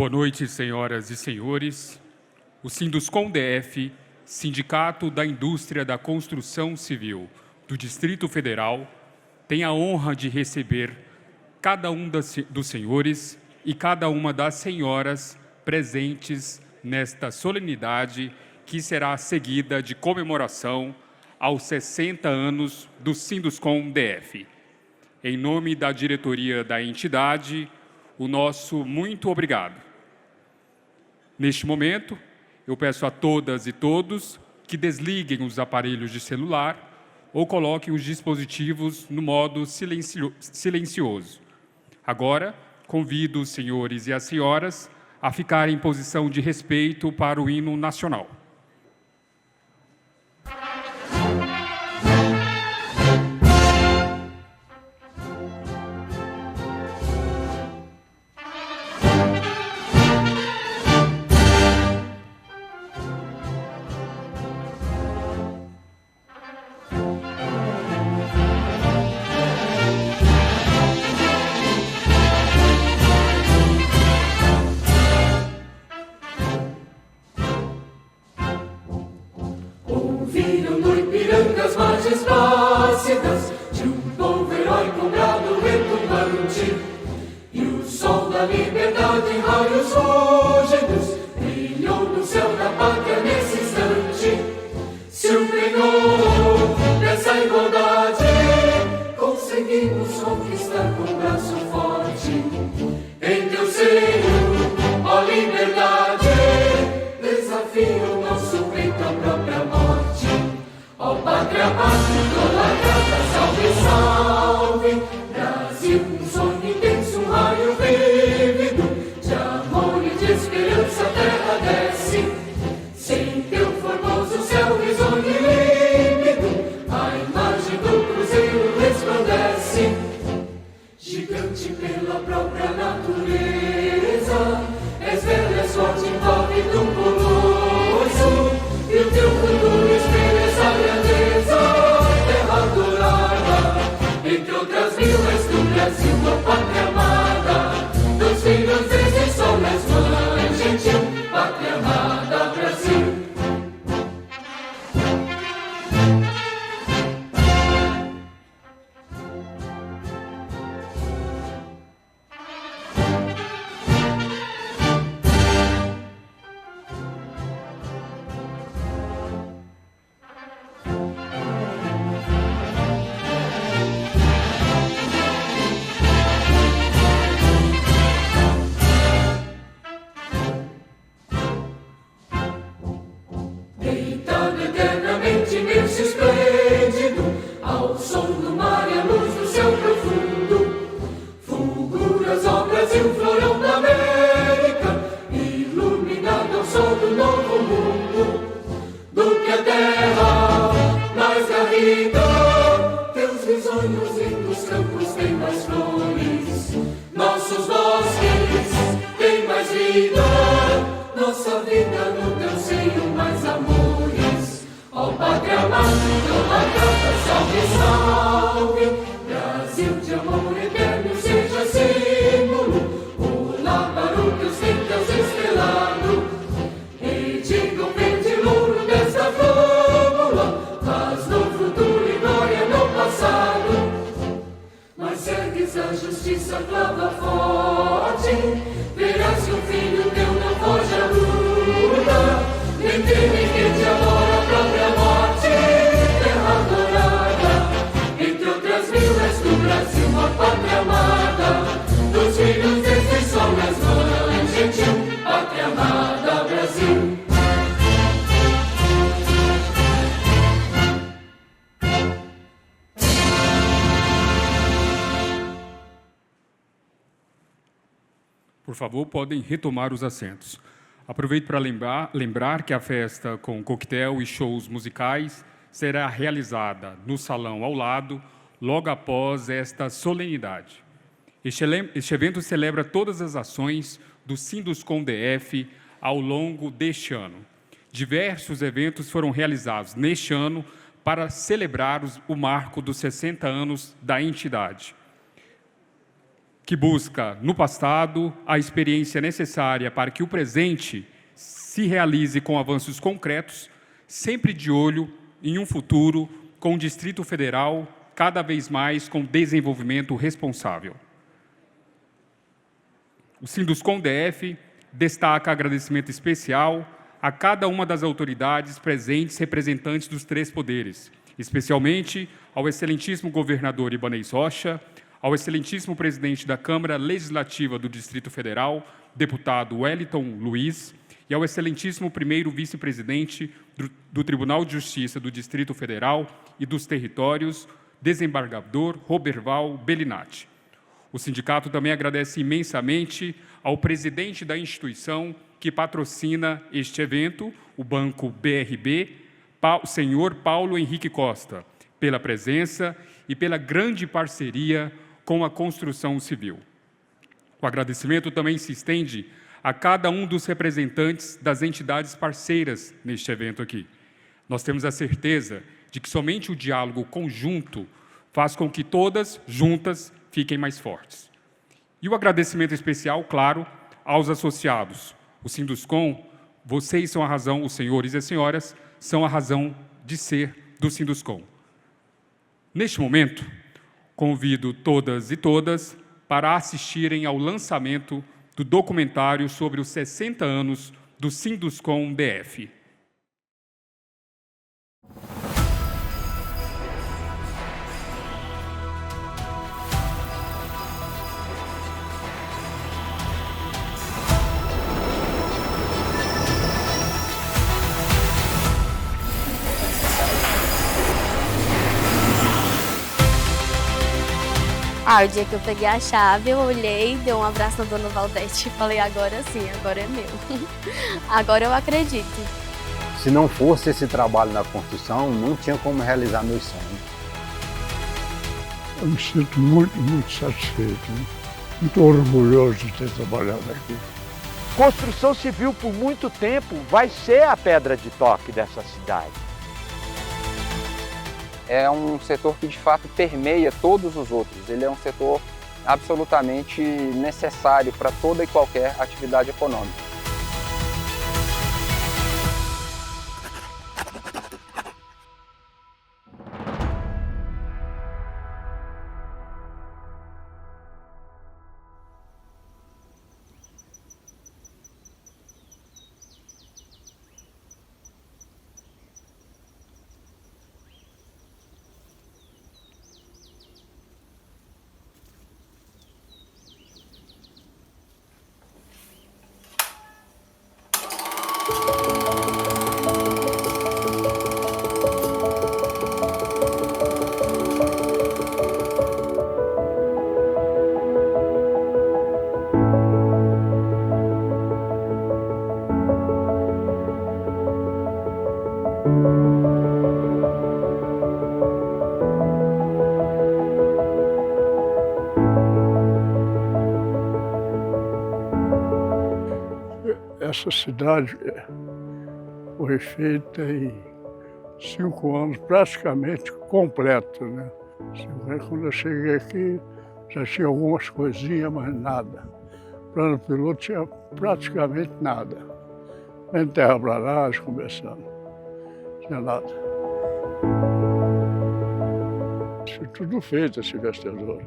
Boa noite, senhoras e senhores. O Sinduscom-DF, Sindicato da Indústria da Construção Civil do Distrito Federal, tem a honra de receber cada um dos senhores e cada uma das senhoras presentes nesta solenidade que será seguida de comemoração aos 60 anos do Sinduscom-DF. Em nome da diretoria da entidade, o nosso muito obrigado. Neste momento, eu peço a todas e todos que desliguem os aparelhos de celular ou coloquem os dispositivos no modo silencioso. Agora, convido os senhores e as senhoras a ficarem em posição de respeito para o hino nacional. Ouviram no Ipiranga as margens plácidas de um povo herói com brado retumbante, e o sol da liberdade em raios fúlgidos brilhou no céu da pátria nesse instante. Se empenhou nessa igualdade, conseguimos conquistar com braço forte. Em teu seio, ó liberdade, desafia o nosso peito à própria morte. Ó pátria amada, idolatrada, salve, salve, Brasil, um sonho intenso, um raio vívido, de amor e de esperança a terra desce. Sem teu formoso céu risonho e límpido, a imagem do cruzeiro resplandece. Gigante pela própria natureza, és bela, és forte, impávido, colosso, e o teu futuro espelha essa grandeza. Terra adorada, entre outras mil, és do Brasil, a pátria amada, dos filhos desse sol, és mãe gentil, pátria amada, Brasil. Deitado eternamente imenso e esplêndido, ao som do mar e à luz do céu profundo, fulguras ao Brasil, florão da América, iluminado ao sol do novo mundo. Do que a terra mais garrida, teus risonhos lindos campos têm mais flores, nossos bosques têm mais vida, nossa vida no teu seio mais amores. Ó pátria amada, idolatrada, salve, salve, Brasil de amor eterno seja símbolo. Olá para o teus templos estrelado, e digam verde louro desta flâmula, faz no futuro e glória no passado. Mas ergues a justiça, clava forte, verás que o filho teu não foge à luta, nem teme que te adora a própria morte. Terra adorada, entre outras mil, és do Brasil, a pátria amada, dos filhos desse sol, és mãe gentil, pátria amada, Brasil. Por favor, podem retomar os assentos. Aproveito para lembrar que a festa com coquetel e shows musicais será realizada no salão ao lado, logo após esta solenidade. Este evento celebra todas as ações do Sinduscom-DF ao longo deste ano. Diversos eventos foram realizados neste ano para celebrar o marco dos 60 anos da entidade, que busca, no passado, a experiência necessária para que o presente se realize com avanços concretos, sempre de olho em um futuro com o Distrito Federal cada vez mais com desenvolvimento responsável. O Sinduscom DF destaca agradecimento especial a cada uma das autoridades presentes representantes dos três poderes, especialmente ao excelentíssimo governador Ibanez Rocha, ao excelentíssimo presidente da Câmara Legislativa do Distrito Federal, deputado Wellington Luiz, e ao excelentíssimo primeiro vice-presidente do Tribunal de Justiça do Distrito Federal e dos Territórios, desembargador Roberval Bellinati. O sindicato também agradece imensamente ao presidente da instituição que patrocina este evento, o Banco BRB, o senhor Paulo Henrique Costa, pela presença e pela grande parceria com a construção civil. O agradecimento também se estende a cada um dos representantes das entidades parceiras neste evento aqui. Nós temos a certeza de que somente o diálogo conjunto faz com que todas, juntas, fiquem mais fortes. E o agradecimento especial, claro, aos associados. O Sinduscom, vocês são a razão, os senhores e as senhoras, são a razão de ser do Sinduscom. Neste momento, convido todas e todas para assistirem ao lançamento do documentário sobre os 60 anos do Sinduscom DF. O dia que eu peguei a chave, eu olhei, dei um abraço na dona Valdete e falei, agora sim, agora é meu. Agora eu acredito. Se não fosse esse trabalho na construção, não tinha como realizar meus sonhos. Eu me sinto muito satisfeito, né? Muito orgulhoso de ter trabalhado aqui. Construção civil, por muito tempo, vai ser a pedra de toque dessa cidade. É um setor que, de fato, permeia todos os outros. Ele é um setor absolutamente necessário para toda e qualquer atividade econômica. Essa cidade foi feita em 5 anos, praticamente completo, né? Quando eu cheguei aqui, já tinha algumas coisinhas, mas nada. Plano piloto tinha praticamente nada. Nem terraplanagem começando, tinha nada. Foi tudo feito esse vestidor.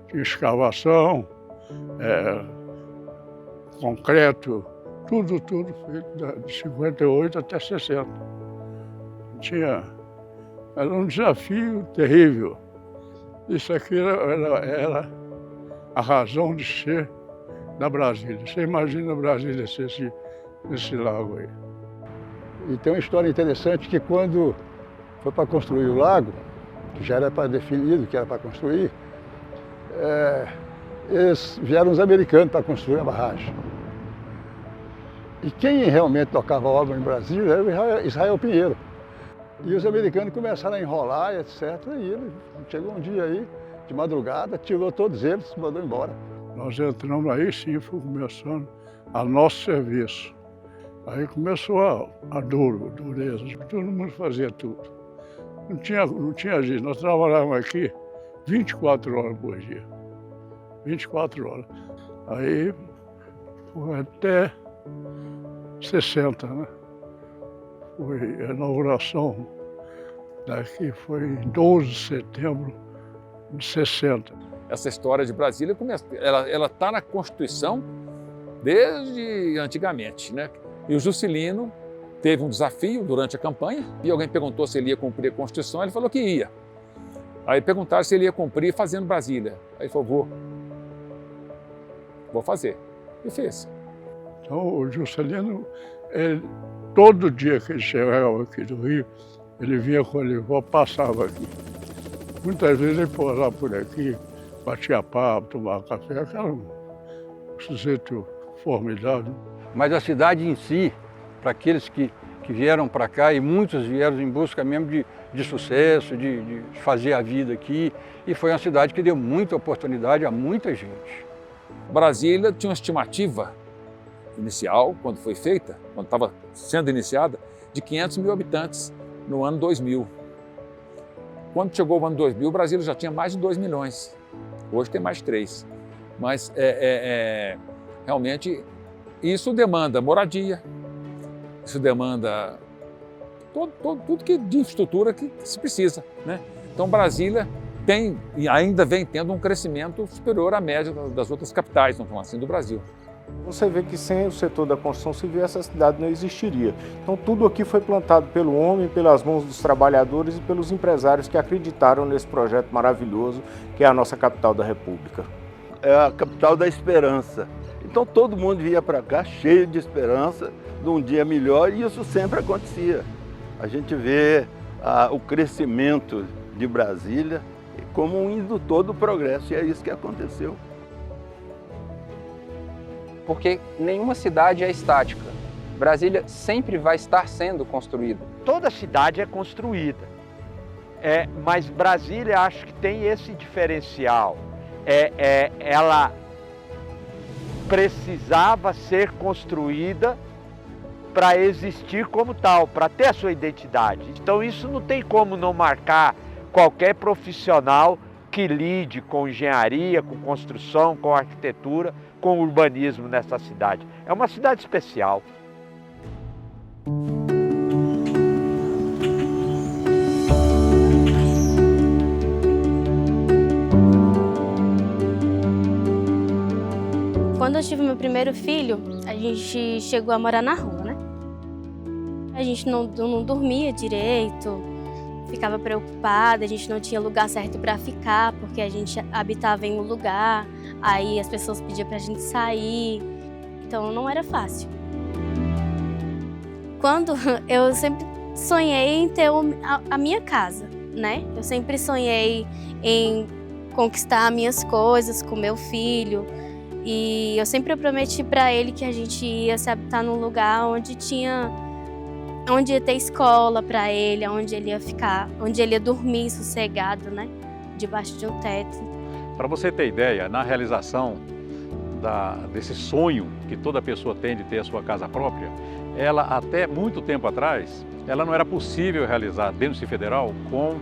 Tinha escavação, concreto, tudo feito de 58 até 60. Era um desafio terrível. Isso aqui era a razão de ser da Brasília. Você imagina a Brasília ser esse lago aí. E tem uma história interessante que quando foi para construir o lago, que já era para definido que era para construir, vieram os americanos para construir a barragem. E quem realmente tocava a obra em Brasília era o Israel Pinheiro. E os americanos começaram a enrolar, etc. E ele chegou um dia aí, de madrugada, tirou todos eles e mandou embora. Nós entramos aí, sim, foi começando a nosso serviço. Aí começou a dureza, todo mundo fazia tudo. Não tinha jeito, nós trabalhávamos aqui 24 horas por dia. 24 horas. Aí foi até 60, né? Foi a inauguração daqui, foi em 12 de setembro de 60. Essa história de Brasília, ela está na Constituição desde antigamente, né? E o Juscelino teve um desafio durante a campanha e alguém perguntou se ele ia cumprir a Constituição, ele falou que ia. Aí perguntaram se ele ia cumprir fazendo Brasília. Aí ele falou, vou fazer. E fez. Então o Juscelino, todo dia que ele chegava aqui do Rio, ele vinha com a Livó, passava aqui. Muitas vezes ele pousava por aqui, batia papo, tomava café, aquela um sujeito formidável. Mas a cidade em si, para aqueles que vieram para cá, e muitos vieram em busca mesmo de sucesso, de fazer a vida aqui, e foi uma cidade que deu muita oportunidade a muita gente. Brasília tinha uma estimativa inicial, quando foi feita, quando estava sendo iniciada, de 500 mil habitantes no ano 2000. Quando chegou o ano 2000, Brasília já tinha mais de 2 milhões. Hoje tem mais de 3. Mas realmente isso demanda moradia, isso demanda tudo de infraestrutura que se precisa, né? Então Brasília tem e ainda vem tendo um crescimento superior à média das outras capitais, vamos falar assim, do Brasil. Você vê que sem o setor da construção civil essa cidade não existiria. Então tudo aqui foi plantado pelo homem, pelas mãos dos trabalhadores e pelos empresários que acreditaram nesse projeto maravilhoso que é a nossa capital da República. É a capital da esperança. Então todo mundo vinha para cá cheio de esperança de um dia melhor e isso sempre acontecia. A gente vê o crescimento de Brasília como um indutor do progresso e é isso que aconteceu. Porque nenhuma cidade é estática. Brasília sempre vai estar sendo construída. Toda cidade é construída, mas Brasília acho que tem esse diferencial. Ela precisava ser construída para existir como tal, para ter a sua identidade. Então isso não tem como não marcar qualquer profissional que lide com engenharia, com construção, com arquitetura, com urbanismo nessa cidade. É uma cidade especial. Quando eu tive meu primeiro filho, a gente chegou a morar na rua, né? A gente não dormia direito, ficava preocupada, a gente não tinha lugar certo para ficar, porque a gente habitava em um lugar, aí as pessoas pediam pra gente sair, então não era fácil. Quando eu sempre sonhei em ter a minha casa, né? Eu sempre sonhei em conquistar minhas coisas com meu filho, e eu sempre prometi para ele que a gente ia se habitar num lugar onde ia ter escola para ele, onde ele ia ficar, onde ele ia dormir sossegado, né? Debaixo de um teto. Para você ter ideia, na realização desse sonho que toda pessoa tem de ter a sua casa própria, ela até muito tempo atrás, ela não era possível realizar dentro do Distrito Federal com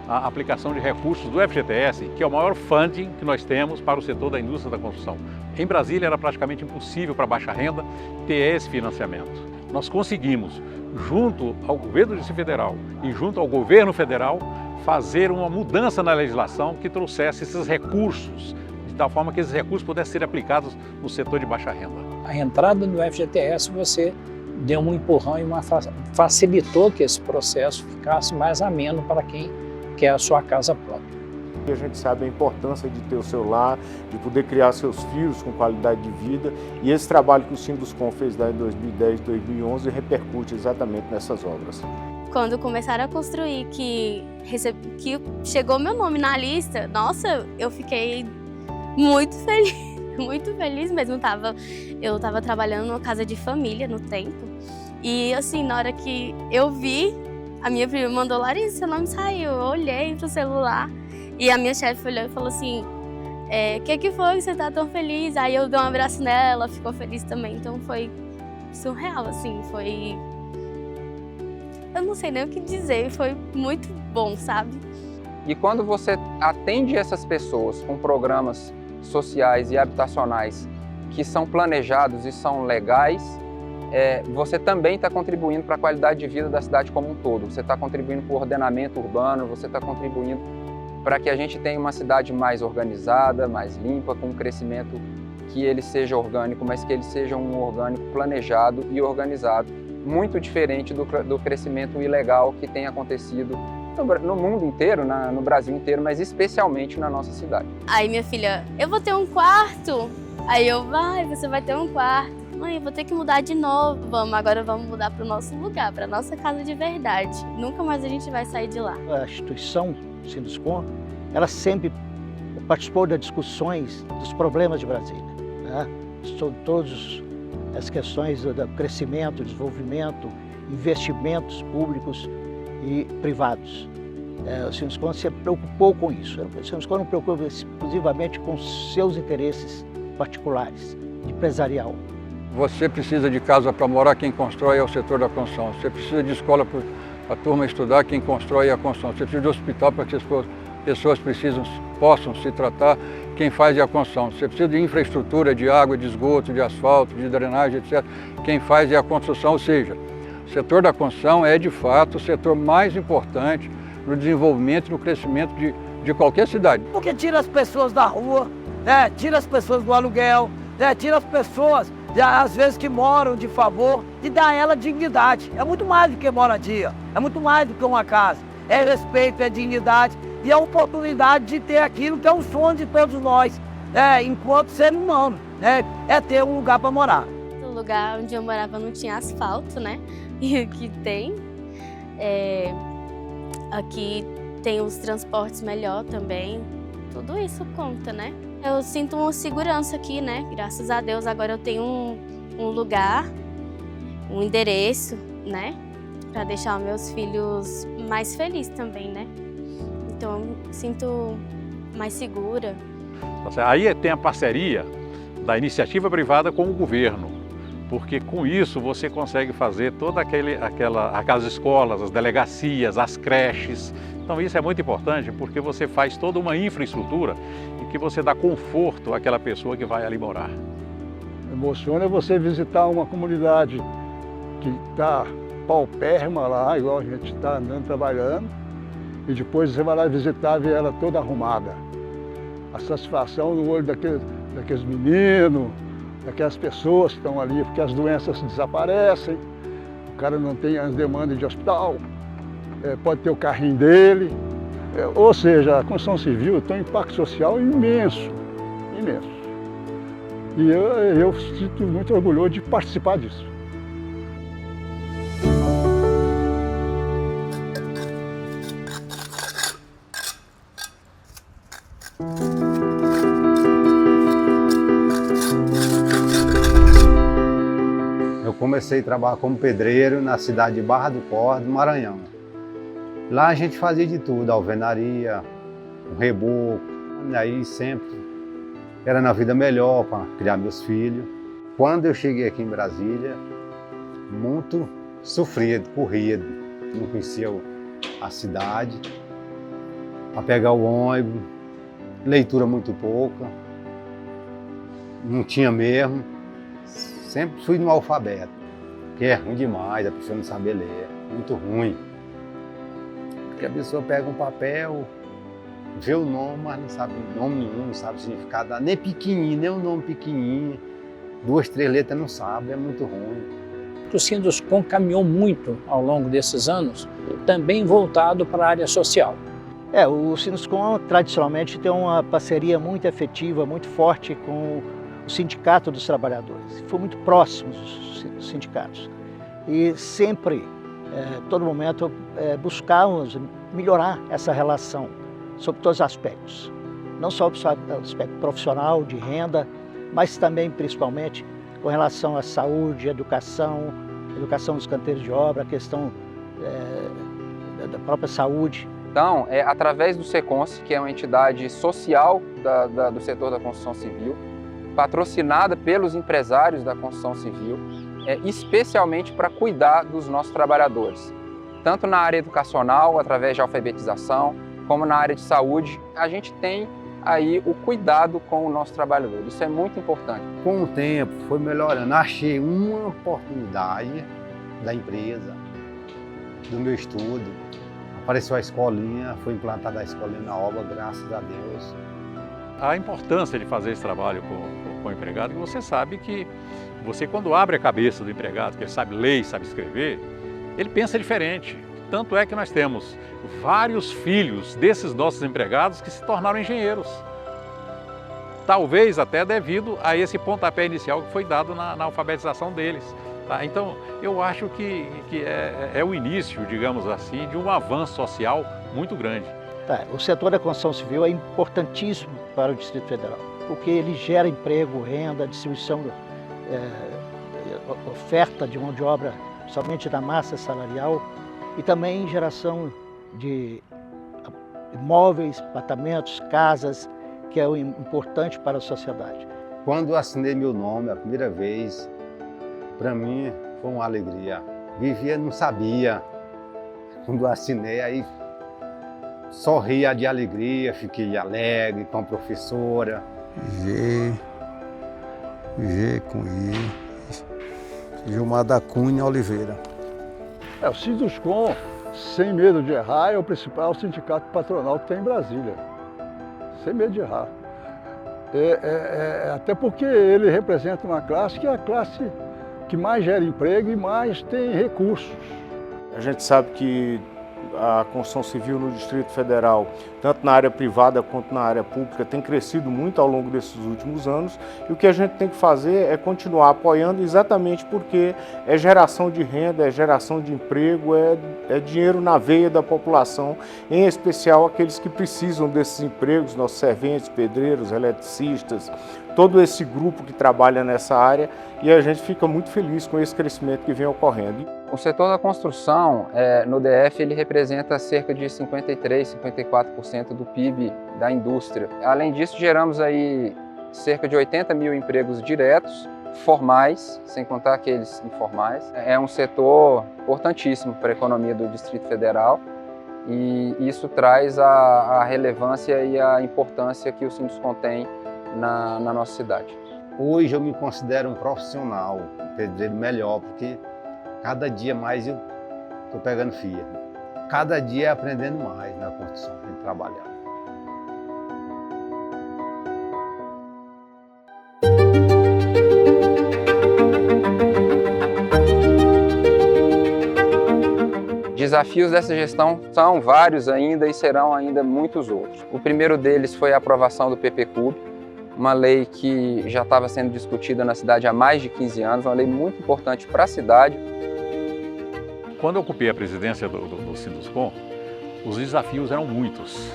a aplicação de recursos do FGTS, que é o maior funding que nós temos para o setor da indústria da construção. Em Brasília era praticamente impossível para baixa renda ter esse financiamento. Nós conseguimos, junto ao governo do Distrito Federal e junto ao governo federal, fazer uma mudança na legislação que trouxesse esses recursos, de tal forma que esses recursos pudessem ser aplicados no setor de baixa renda. A entrada no FGTS você deu um empurrão e facilitou que esse processo ficasse mais ameno para quem quer a sua casa própria. A gente sabe a importância de ter o seu lar, de poder criar seus filhos com qualidade de vida, e esse trabalho que o Sinduscon fez lá em 2010 e 2011 repercute exatamente nessas obras. Quando começaram a construir, que chegou meu nome na lista, nossa, eu fiquei muito feliz mesmo. Eu estava trabalhando numa casa de família no tempo, e assim, na hora que eu vi, a minha prima mandou: Larissa, seu nome saiu. Eu olhei pro celular e a minha chefe olhou e falou assim: que foi que você tá tão feliz? Aí eu dei um abraço nela, ela ficou feliz também. Então foi surreal, assim, foi... Eu não sei nem o que dizer, foi muito bom, sabe? E quando você atende essas pessoas com programas sociais e habitacionais que são planejados e são legais, você também está contribuindo para a qualidade de vida da cidade como um todo. Você está contribuindo para o ordenamento urbano, você está contribuindo para que a gente tenha uma cidade mais organizada, mais limpa, com um crescimento que ele seja orgânico, mas que ele seja um orgânico planejado e organizado, muito diferente do crescimento ilegal que tem acontecido no mundo inteiro, no Brasil inteiro, mas especialmente na nossa cidade. Aí minha filha, eu vou ter um quarto? Aí eu, você vai ter um quarto. Mãe, eu vou ter que mudar de novo. Agora vamos mudar para o nosso lugar, para a nossa casa de verdade. Nunca mais a gente vai sair de lá. A instituição Sinduscon, ela sempre participou das discussões dos problemas de Brasília, né? Sobre todas as questões do crescimento, desenvolvimento, investimentos públicos e privados. O Sinduscon se preocupou com isso. O Sinduscon não preocupa exclusivamente com seus interesses particulares, empresarial. Você precisa de casa para morar, quem constrói é o setor da construção. Você precisa de escola para a turma estudar, quem constrói é a construção. Você precisa de hospital para que as pessoas possam se tratar, quem faz é a construção. Você precisa de infraestrutura, de água, de esgoto, de asfalto, de drenagem, etc. Quem faz é a construção, ou seja, o setor da construção é, de fato, o setor mais importante no desenvolvimento e no crescimento de qualquer cidade. Porque tira as pessoas da rua, né? Tira as pessoas do aluguel, né? Tira as pessoas, às vezes, que moram de favor e dá a ela dignidade. É muito mais do que moradia, é muito mais do que uma casa. É respeito, é dignidade e a oportunidade de ter aquilo que é um sonho de todos nós, enquanto ser humano, né? É ter um lugar para morar. O lugar onde eu morava não tinha asfalto, né? E aqui tem. Aqui tem os transportes melhor também. Tudo isso conta, né? Eu sinto uma segurança aqui, né? Graças a Deus agora eu tenho um lugar, um endereço, né? Para deixar meus filhos mais felizes também, né? Então eu me sinto mais segura. Aí tem a parceria da iniciativa privada com o governo, porque com isso você consegue fazer toda aquelas escolas, as delegacias, as creches. Então isso é muito importante porque você faz toda uma infraestrutura e que você dá conforto àquela pessoa que vai ali morar. Emociona você visitar uma comunidade que está paupérrima lá, igual a gente está andando, trabalhando, e depois você vai lá visitar e ver ela toda arrumada. A satisfação no olho daqueles meninos, daquelas pessoas que estão ali, porque as doenças desaparecem, o cara não tem as demandas de hospital, pode ter o carrinho dele. Ou seja, a construção civil tem um impacto social imenso, imenso. E eu sinto muito orgulhoso de participar disso. Eu comecei a trabalhar como pedreiro na cidade de Barra do Cordo, Maranhão. Lá a gente fazia de tudo, alvenaria, um reboco, aí sempre era na vida melhor para criar meus filhos. Quando eu cheguei aqui em Brasília, muito sofrido, corrido, não conhecia a cidade, para pegar o ônibus, leitura muito pouca, não tinha mesmo, sempre fui no alfabeto, que é ruim demais, a pessoa não saber ler, muito ruim. Porque a pessoa pega um papel, vê o nome, mas não sabe nome nenhum, não sabe o significado, nem pequenininho, nem o nome pequenininho, 2, 3 letras não sabe, é muito ruim. O Sinduscon caminhou muito ao longo desses anos, também voltado para a área social. O Sinduscon tradicionalmente tem uma parceria muito efetiva, muito forte com o Sindicato dos Trabalhadores. Foi muito próximo dos sindicatos e sempre, todo momento, buscávamos melhorar essa relação sobre todos os aspectos. Não só o aspecto profissional, de renda, mas também, principalmente, com relação à saúde, educação dos canteiros de obra, a questão da própria saúde. Então, através do SECONS, que é uma entidade social do setor da construção civil, patrocinada pelos empresários da construção civil, especialmente para cuidar dos nossos trabalhadores. Tanto na área educacional, através de alfabetização, como na área de saúde, a gente tem aí o cuidado com o nosso trabalhador. Isso é muito importante. Com o tempo foi melhorando, achei uma oportunidade da empresa, do meu estudo. Apareceu a escolinha, foi implantada a escolinha na obra, graças a Deus. A importância de fazer esse trabalho com o empregado, que você sabe que você, quando abre a cabeça do empregado, que ele sabe ler e sabe escrever, ele pensa diferente. Tanto é que nós temos vários filhos desses nossos empregados que se tornaram engenheiros. Talvez até devido a esse pontapé inicial que foi dado na alfabetização deles. Tá? Então, eu acho que é o início, digamos assim, de um avanço social muito grande. Tá, o setor da construção civil é importantíssimo para o Distrito Federal, porque ele gera emprego, renda, distribuição, oferta de mão de obra somente da massa salarial e também geração de imóveis, apartamentos, casas, que é importante para a sociedade. Quando eu assinei meu nome a primeira vez, para mim foi uma alegria. Vivia, não sabia. Quando eu assinei, aí sorria de alegria, fiquei alegre com a professora. G com I, Gilmar da Cunha Oliveira. O Sinduscom, sem medo de errar, é o principal sindicato patronal que tem em Brasília. Sem medo de errar. Até porque ele representa uma classe que é a classe que mais gera emprego e mais tem recursos. A gente sabe que a construção civil no Distrito Federal, tanto na área privada quanto na área pública, tem crescido muito ao longo desses últimos anos, e o que a gente tem que fazer é continuar apoiando, exatamente porque é geração de renda, é geração de emprego, é dinheiro na veia da população, em especial aqueles que precisam desses empregos, nossos serventes, pedreiros, eletricistas, todo esse grupo que trabalha nessa área, e a gente fica muito feliz com esse crescimento que vem ocorrendo. O setor da construção, no DF, ele representa cerca de 53%, 54% do PIB da indústria. Além disso, geramos aí cerca de 80 mil empregos diretos, formais, sem contar aqueles informais. É um setor importantíssimo para a economia do Distrito Federal e isso traz a relevância e a importância que o Sinduscom tem na nossa cidade. Hoje eu me considero um profissional, um pedreiro melhor, porque cada dia mais eu estou pegando firme. Cada dia aprendendo mais na construção, em trabalhar. Desafios dessa gestão são vários ainda e serão ainda muitos outros. O primeiro deles foi a aprovação do PPCub, uma lei que já estava sendo discutida na cidade há mais de 15 anos, uma lei muito importante para a cidade. Quando eu ocupei a presidência do Sinduscom, os desafios eram muitos,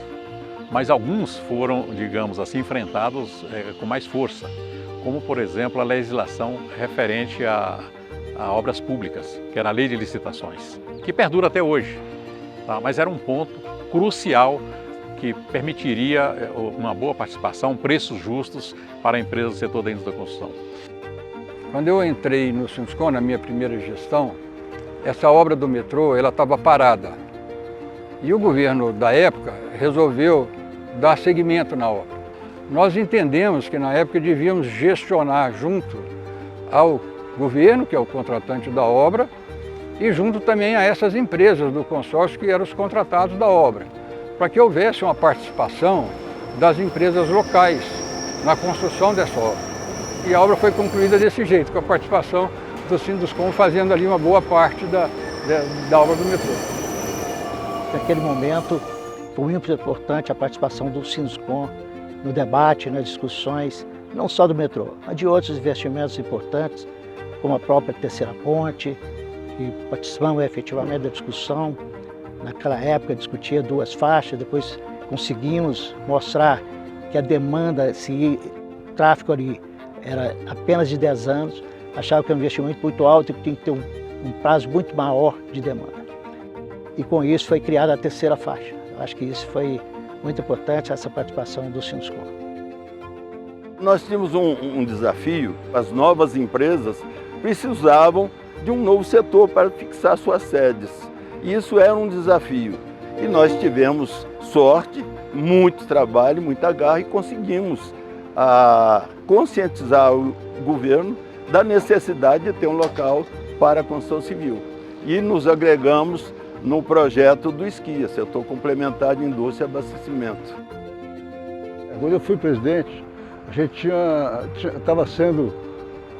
mas alguns foram, digamos assim, enfrentados com mais força, como, por exemplo, a legislação referente a obras públicas, que era a Lei de Licitações, que perdura até hoje, tá? Mas era um ponto crucial que permitiria uma boa participação, preços justos para empresas do setor da indústria da construção. Quando eu entrei no Sinduscom, na minha primeira gestão, essa obra do metrô ela estava parada. E o governo da época resolveu dar seguimento na obra. Nós entendemos que na época devíamos gestionar junto ao governo, que é o contratante da obra, e junto também a essas empresas do consórcio que eram os contratados da obra, para que houvesse uma participação das empresas locais na construção dessa obra. E a obra foi concluída desse jeito, com a participação do Sinduscom fazendo ali uma boa parte da obra do metrô. Naquele momento, foi muito importante a participação do Sinduscom no debate, nas discussões, não só do metrô, mas de outros investimentos importantes, como a própria Terceira Ponte, e participamos efetivamente da discussão. Naquela época discutia 2 faixas, depois conseguimos mostrar que a demanda, se o tráfego ali era apenas de 10 anos, achava que era um investimento muito alto e que tinha que ter um prazo muito maior de demanda. E com isso foi criada a 3ª faixa. Eu acho que isso foi muito importante, essa participação do Sinduscom. Nós tínhamos um desafio, as novas empresas precisavam de um novo setor para fixar suas sedes. Isso era um desafio e nós tivemos sorte muito trabalho, muita garra e conseguimos conscientizar o governo da necessidade de ter um local para a construção civil. E nos agregamos no projeto do SCIA, Setor Complementar de Indústria e Abastecimento. Quando eu fui presidente, a gente estava sendo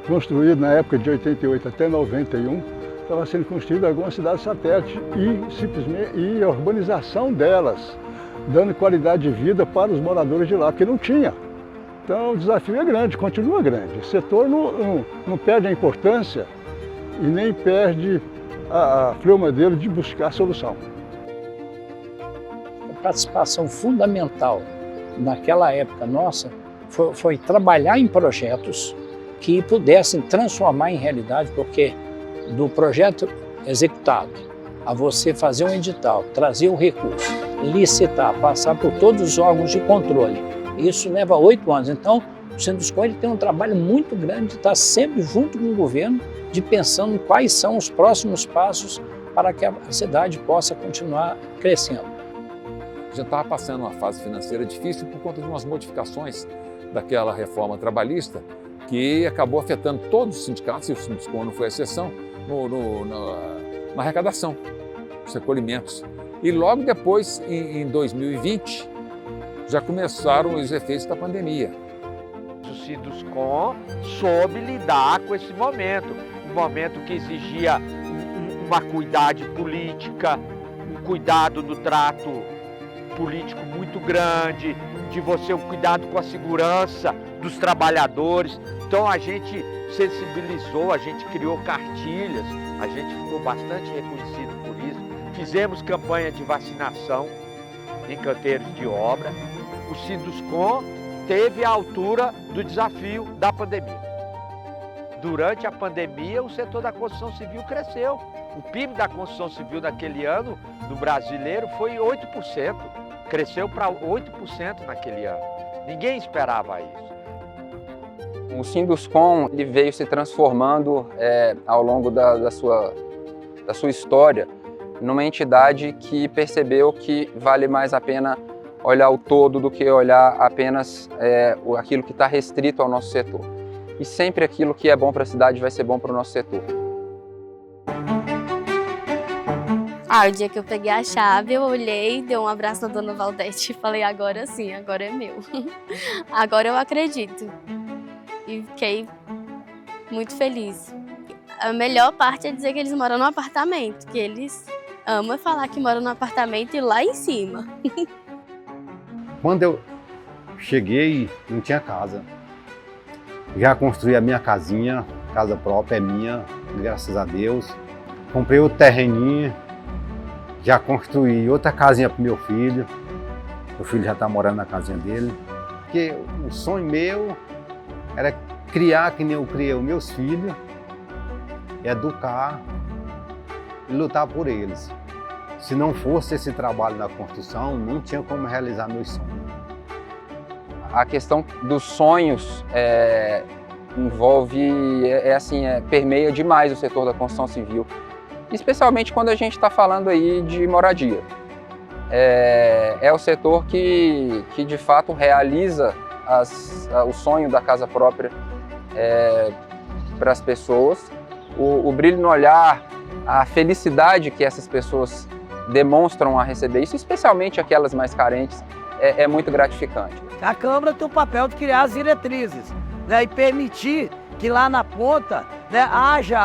construído na época de 88 até 91, estava sendo construída algumas cidades satélites e a urbanização delas, dando qualidade de vida para os moradores de lá, porque não tinha. Então o desafio é grande, continua grande. O setor não perde a importância e nem perde a fleuma dele de buscar a solução. A participação fundamental naquela época nossa foi trabalhar em projetos que pudessem transformar em realidade, porque do projeto executado a você fazer um edital, trazer o recurso, licitar, passar por todos os órgãos de controle, isso leva 8 anos. Então, o Sinduscom tem um trabalho muito grande de estar sempre junto com o governo, de pensando quais são os próximos passos para que a cidade possa continuar crescendo. A gente estava passando uma fase financeira difícil por conta de umas modificações daquela reforma trabalhista que acabou afetando todos os sindicatos, e o Sinduscom não foi exceção, na arrecadação, nos recolhimentos. E logo depois, em 2020, já começaram os efeitos da pandemia. O Sinduscom soube lidar com esse momento, um momento que exigia uma cuidade política, um cuidado no trato político muito grande, de você um cuidado com a segurança dos trabalhadores. Então a gente sensibilizou, a gente criou cartilhas, a gente ficou bastante reconhecido por isso. Fizemos campanha de vacinação em canteiros de obra. O Sinduscom teve a altura do desafio da pandemia. Durante a pandemia, o setor da construção civil cresceu. O PIB da construção civil naquele ano, no brasileiro, foi 8%. Cresceu para 8% naquele ano. Ninguém esperava isso. O Sinduscom ele veio se transformando ao longo da sua história numa entidade que percebeu que vale mais a pena olhar o todo do que olhar apenas aquilo que está restrito ao nosso setor. E sempre aquilo que é bom para a cidade vai ser bom para o nosso setor. O dia que eu peguei a chave, eu olhei, dei um abraço na dona Valdete e falei, agora sim, agora é meu. Agora eu acredito. E fiquei muito feliz. A melhor parte é dizer que eles moram num apartamento, que eles amam falar que moram num apartamento e lá em cima. Quando eu cheguei, não tinha casa. Já construí a minha casinha, casa própria, é minha, graças a Deus. Comprei outro terreninho, já construí outra casinha para o meu filho. Meu filho já está morando na casinha dele. Porque o sonho meu era criar que nem eu criei os meus filhos, educar e lutar por eles. Se não fosse esse trabalho na construção, não tinha como realizar meus sonhos. A questão dos sonhos permeia demais o setor da construção civil, especialmente quando a gente está falando aí de moradia. É o setor que de fato realiza o sonho da casa própria para as pessoas. O brilho no olhar, a felicidade que essas pessoas demonstram a receber isso, especialmente aquelas mais carentes, é muito gratificante. A Câmara tem o papel de criar as diretrizes, né, e permitir que lá na ponta, né, haja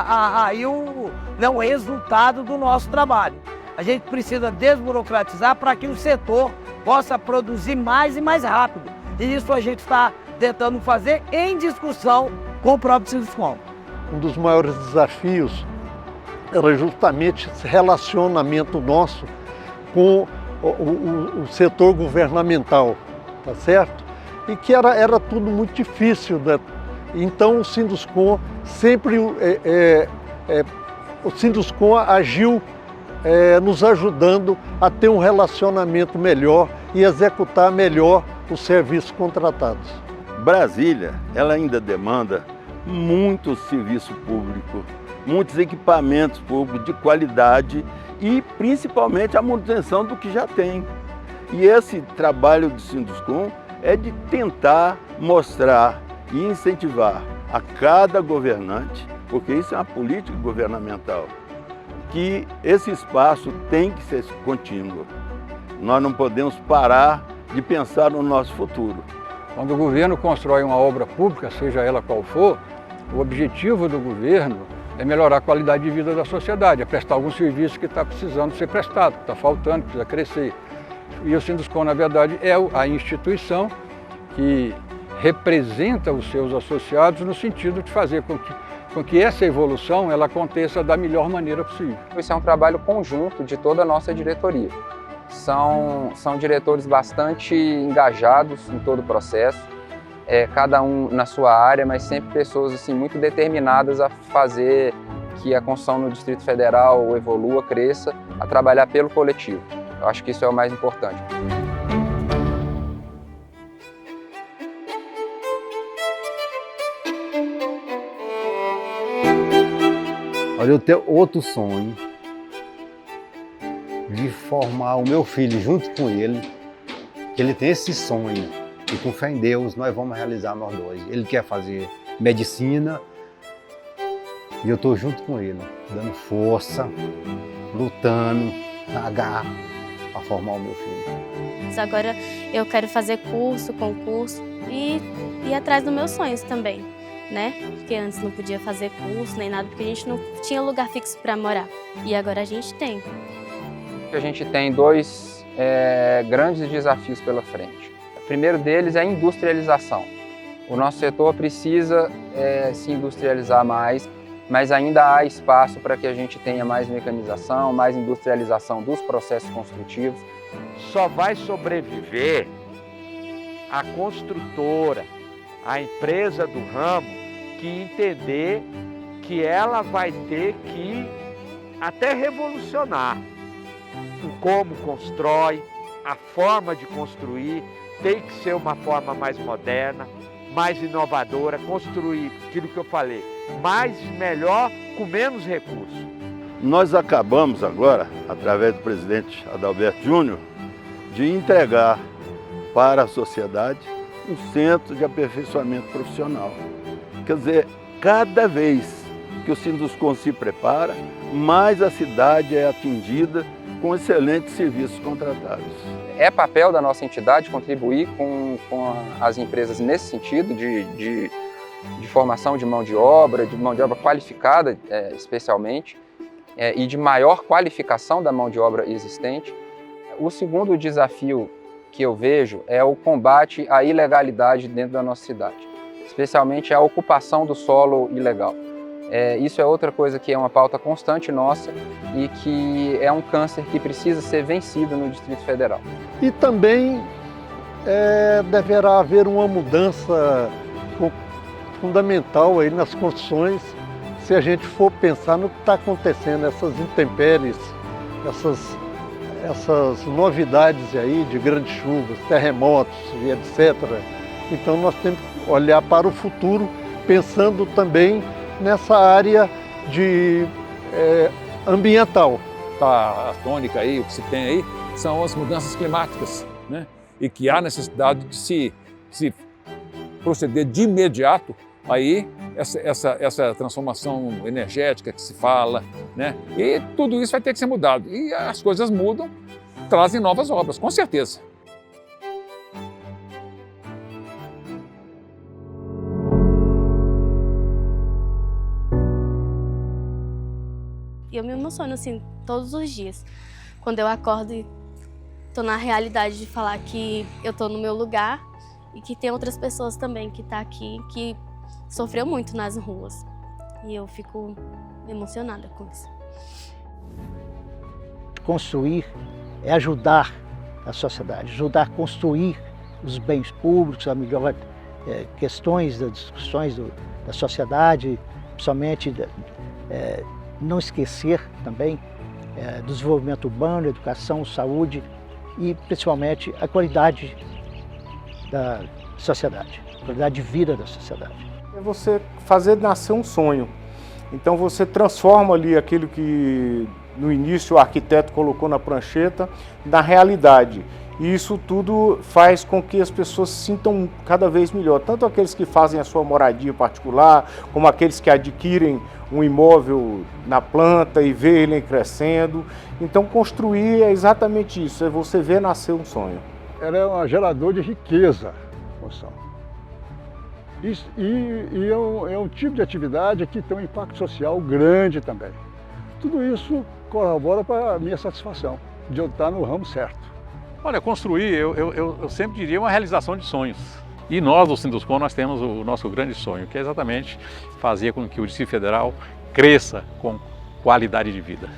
aí o resultado do nosso trabalho. A gente precisa desburocratizar para que o setor possa produzir mais e mais rápido. E isso a gente está tentando fazer em discussão com o próprio Sinduscom. Um dos maiores desafios era justamente esse relacionamento nosso com o setor governamental, tá certo? E que era tudo muito difícil, né? Então o Sinduscom sempre, o Sinduscom agiu nos ajudando a ter um relacionamento melhor e executar melhor os serviços contratados. Brasília, ela ainda demanda muito serviço público, muitos equipamentos públicos de qualidade e principalmente a manutenção do que já tem. E esse trabalho do Sinduscom é de tentar mostrar e incentivar a cada governante, porque isso é uma política governamental, que esse espaço tem que ser contínuo. Nós não podemos parar de pensar no nosso futuro. Quando o governo constrói uma obra pública, seja ela qual for, o objetivo do governo é melhorar a qualidade de vida da sociedade, é prestar algum serviço que está precisando ser prestado, que está faltando, que precisa crescer. E o Sinduscom, na verdade, é a instituição que representa os seus associados no sentido de fazer com que essa evolução ela aconteça da melhor maneira possível. Isso é um trabalho conjunto de toda a nossa diretoria. São diretores bastante engajados em todo o processo, cada um na sua área, mas sempre pessoas assim, muito determinadas a fazer que a construção no Distrito Federal evolua, cresça, a trabalhar pelo coletivo. Eu acho que isso é o mais importante. Olha, eu tenho outro sonho de formar o meu filho junto com ele, que ele tem esse sonho, e com fé em Deus nós vamos realizar nós dois. Ele quer fazer medicina e eu estou junto com ele, dando força, lutando, na garra, para formar o meu filho. Agora eu quero fazer curso, concurso e ir atrás dos meus sonhos também, né? Porque antes não podia fazer curso nem nada, porque a gente não tinha lugar fixo para morar. E agora a gente tem. A gente tem dois grandes desafios pela frente. O primeiro deles é a industrialização. O nosso setor precisa se industrializar mais, mas ainda há espaço para que a gente tenha mais mecanização, mais industrialização dos processos construtivos. Só vai sobreviver a construtora, a empresa do ramo, que entender que ela vai ter que até revolucionar o como constrói, a forma de construir, tem que ser uma forma mais moderna, mais inovadora, construir aquilo que eu falei, mais melhor com menos recursos. Nós acabamos agora, através do presidente Adalberto Júnior, de entregar para a sociedade um centro de aperfeiçoamento profissional. Quer dizer, cada vez que o Sinduscom se prepara, mais a cidade é atendida com excelentes serviços contratados. É papel da nossa entidade contribuir com as empresas nesse sentido de formação de mão de obra qualificada especialmente, e de maior qualificação da mão de obra existente. O segundo desafio que eu vejo é o combate à ilegalidade dentro da nossa cidade, especialmente a ocupação do solo ilegal. Isso é outra coisa que é uma pauta constante nossa e que é um câncer que precisa ser vencido no Distrito Federal. E também deverá haver uma mudança fundamental aí nas construções, se a gente for pensar no que está acontecendo, essas intempéries, essas novidades aí de grandes chuvas, terremotos e etc. Então nós temos que olhar para o futuro, pensando também nessa área ambiental. A tônica aí, o que se tem aí, são as mudanças climáticas, né? E que há necessidade de se proceder de imediato aí essa transformação energética que se fala, né? E tudo isso vai ter que ser mudado. E as coisas mudam, trazem novas obras, com certeza. Eu me emociono assim todos os dias, quando eu acordo e tô na realidade de falar que eu tô no meu lugar e que tem outras pessoas também que tá aqui, que sofreu muito nas ruas. E eu fico emocionada com isso. Construir é ajudar a sociedade, ajudar a construir os bens públicos, a melhor questões das discussões da sociedade, principalmente não esquecer também do desenvolvimento urbano, educação, saúde e principalmente a qualidade da sociedade, a qualidade de vida da sociedade. É você fazer nascer um sonho. Então você transforma ali aquilo que no início o arquiteto colocou na prancheta na realidade. E isso tudo faz com que as pessoas se sintam cada vez melhor, tanto aqueles que fazem a sua moradia particular, como aqueles que adquirem um imóvel na planta e vê ele crescendo. Então construir é exatamente isso, é você ver nascer um sonho. Ela é um gerador de riqueza, construção. E é um tipo de atividade que tem um impacto social grande também. Tudo isso corrobora para a minha satisfação de eu estar no ramo certo. Olha, construir, eu sempre diria uma realização de sonhos. E nós, do Sinduscon, nós temos o nosso grande sonho, que é exatamente fazer com que o Distrito Federal cresça com qualidade de vida.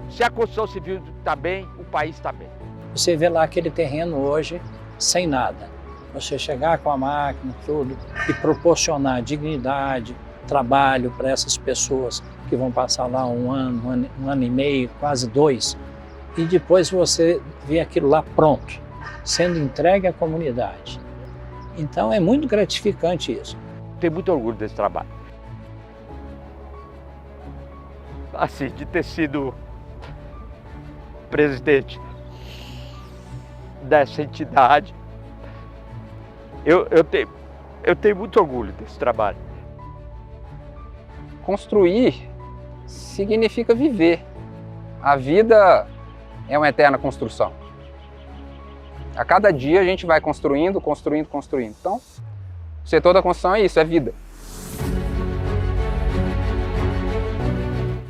Se a construção civil está bem, o país está bem. Você vê lá aquele terreno hoje sem nada. Você chegar com a máquina, tudo, e proporcionar dignidade, trabalho para essas pessoas que vão passar lá um ano e meio, quase 2, e depois você vê aquilo lá pronto, sendo entregue à comunidade. Então é muito gratificante isso. Tenho muito orgulho desse trabalho. Assim, de ter sido presidente dessa entidade, eu tenho muito orgulho desse trabalho. Construir significa viver. A vida é uma eterna construção. A cada dia a gente vai construindo. Então, o setor da construção é isso, é vida.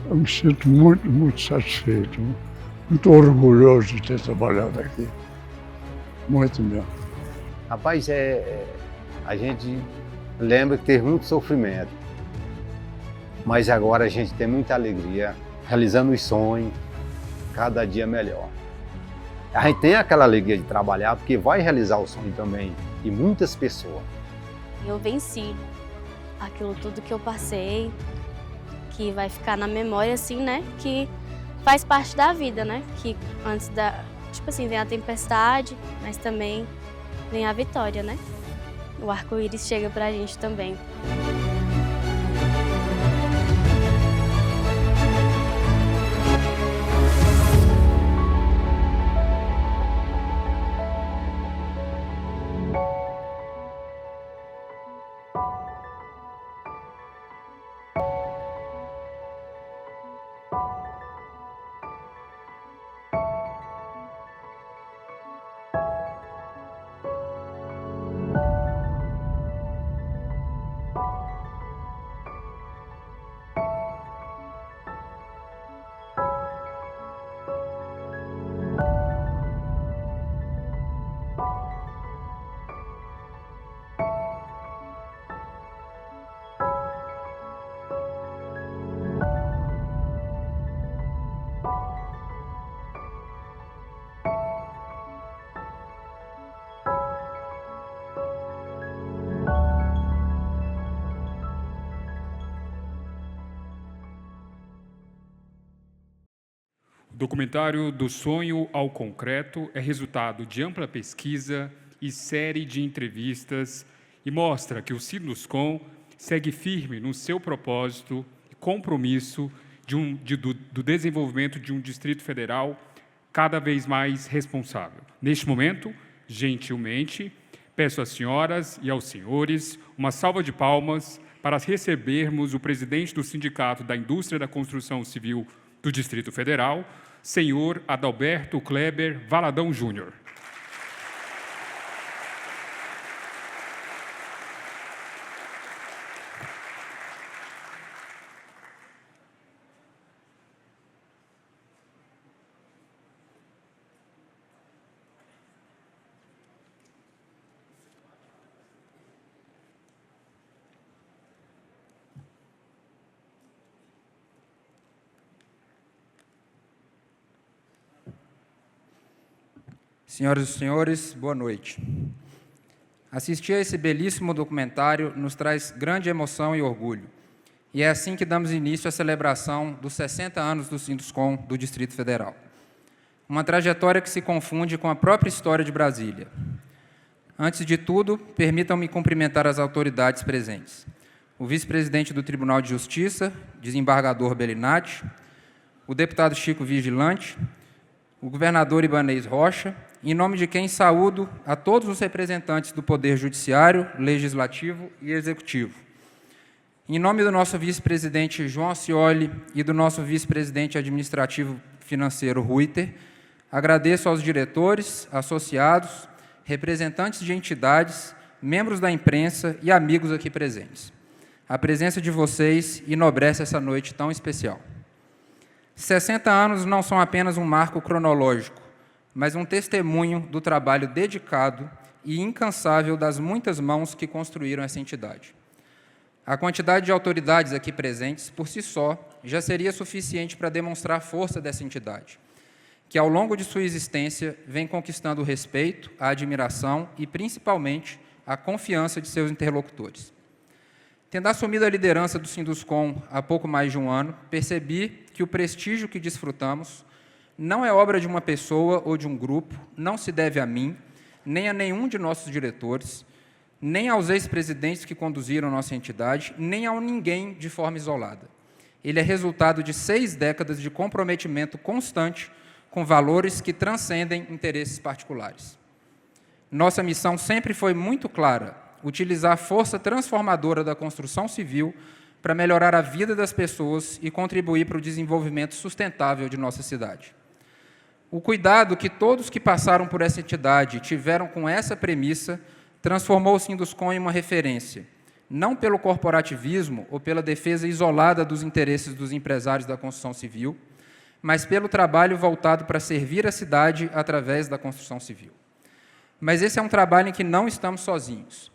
Eu me sinto muito satisfeito, muito orgulhoso de ter trabalhado aqui. Muito mesmo. Rapaz, a gente lembra que teve muito sofrimento, mas agora a gente tem muita alegria, realizando os sonhos, cada dia melhor. A gente tem aquela alegria de trabalhar, porque vai realizar o sonho também, e muitas pessoas. Eu venci aquilo tudo que eu passei, que vai ficar na memória, assim, né? Que faz parte da vida, né? Que antes tipo assim, vem a tempestade, mas também vem a vitória, né? O arco-íris chega pra gente também. O documentário Do Sonho ao Concreto é resultado de ampla pesquisa e série de entrevistas e mostra que o Sinduscon segue firme no seu propósito e compromisso do desenvolvimento de um Distrito Federal cada vez mais responsável. Neste momento, gentilmente, peço às senhoras e aos senhores uma salva de palmas para recebermos o presidente do Sindicato da Indústria da Construção Civil do Distrito Federal, senhor Adalberto Kleber Valadão Júnior. Senhoras e senhores, boa noite. Assistir a esse belíssimo documentário nos traz grande emoção e orgulho. E é assim que damos início à celebração dos 60 anos do Sinduscon do Distrito Federal. Uma trajetória que se confunde com a própria história de Brasília. Antes de tudo, permitam-me cumprimentar as autoridades presentes. O vice-presidente do Tribunal de Justiça, desembargador Bellinati, o deputado Chico Vigilante, o governador Ibanez Rocha, em nome de quem saúdo a todos os representantes do Poder Judiciário, Legislativo e Executivo. Em nome do nosso vice-presidente João Ascioli e do nosso vice-presidente administrativo financeiro Ruiter, agradeço aos diretores, associados, representantes de entidades, membros da imprensa e amigos aqui presentes. A presença de vocês enobrece essa noite tão especial. 60 anos não são apenas um marco cronológico, mas um testemunho do trabalho dedicado e incansável das muitas mãos que construíram essa entidade. A quantidade de autoridades aqui presentes, por si só, já seria suficiente para demonstrar a força dessa entidade, que, ao longo de sua existência, vem conquistando o respeito, a admiração e, principalmente, a confiança de seus interlocutores. Tendo assumido a liderança do Sinduscom há pouco mais de um ano, percebi que o prestígio que desfrutamos não é obra de uma pessoa ou de um grupo, não se deve a mim, nem a nenhum de nossos diretores, nem aos ex-presidentes que conduziram nossa entidade, nem a ninguém de forma isolada. Ele é resultado de 6 décadas de comprometimento constante com valores que transcendem interesses particulares. Nossa missão sempre foi muito clara: utilizar a força transformadora da construção civil para melhorar a vida das pessoas e contribuir para o desenvolvimento sustentável de nossa cidade. O cuidado que todos que passaram por essa entidade tiveram com essa premissa transformou o Sinduscom em uma referência, não pelo corporativismo ou pela defesa isolada dos interesses dos empresários da construção civil, mas pelo trabalho voltado para servir a cidade através da construção civil. Mas esse é um trabalho em que não estamos sozinhos.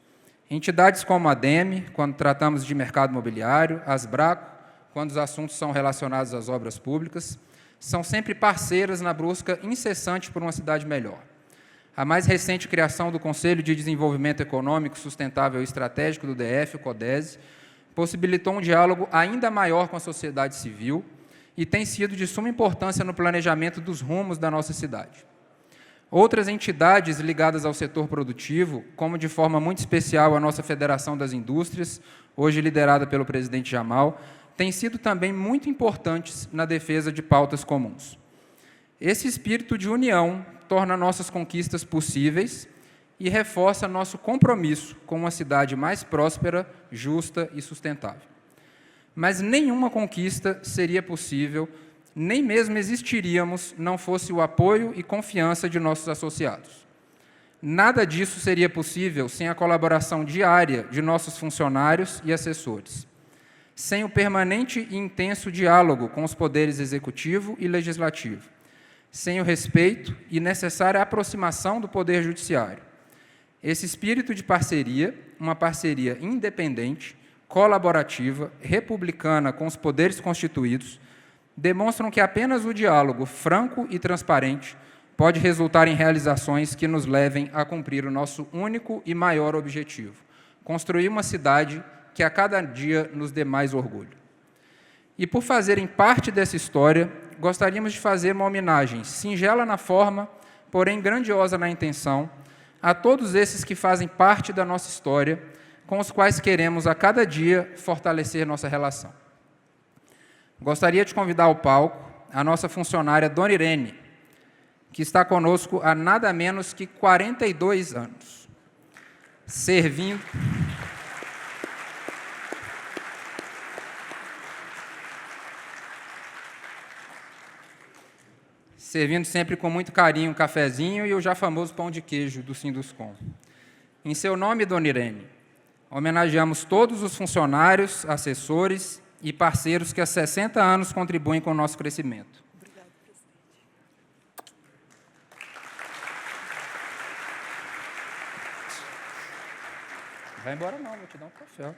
Entidades como a DEME, quando tratamos de mercado imobiliário, as Asbraco, quando os assuntos são relacionados às obras públicas, são sempre parceiras na busca incessante por uma cidade melhor. A mais recente criação do Conselho de Desenvolvimento Econômico Sustentável e Estratégico do DF, o CODESE, possibilitou um diálogo ainda maior com a sociedade civil e tem sido de suma importância no planejamento dos rumos da nossa cidade. Outras entidades ligadas ao setor produtivo, como de forma muito especial a nossa Federação das Indústrias, hoje liderada pelo presidente Jamal, têm sido também muito importantes na defesa de pautas comuns. Esse espírito de união torna nossas conquistas possíveis e reforça nosso compromisso com uma cidade mais próspera, justa e sustentável. Mas nenhuma conquista seria possível, nem mesmo existiríamos, não fosse o apoio e confiança de nossos associados. Nada disso seria possível sem a colaboração diária de nossos funcionários e assessores, sem o permanente e intenso diálogo com os poderes executivo e legislativo, sem o respeito e necessária aproximação do Poder Judiciário. Esse espírito de parceria, uma parceria independente, colaborativa, republicana com os poderes constituídos, demonstram que apenas o diálogo franco e transparente pode resultar em realizações que nos levem a cumprir o nosso único e maior objetivo: construir uma cidade que a cada dia nos dê mais orgulho. E por fazerem parte dessa história, gostaríamos de fazer uma homenagem singela na forma, porém grandiosa na intenção, a todos esses que fazem parte da nossa história, com os quais queremos a cada dia fortalecer nossa relação. Gostaria de convidar ao palco a nossa funcionária Dona Irene, que está conosco há nada menos que 42 anos, servindo sempre com muito carinho um cafezinho e o já famoso pão de queijo do Sinduscom. Em seu nome, Dona Irene, homenageamos todos os funcionários, assessores e parceiros que há 60 anos contribuem com o nosso crescimento. Obrigada, presidente. Vai embora não, vou te dar um troféu.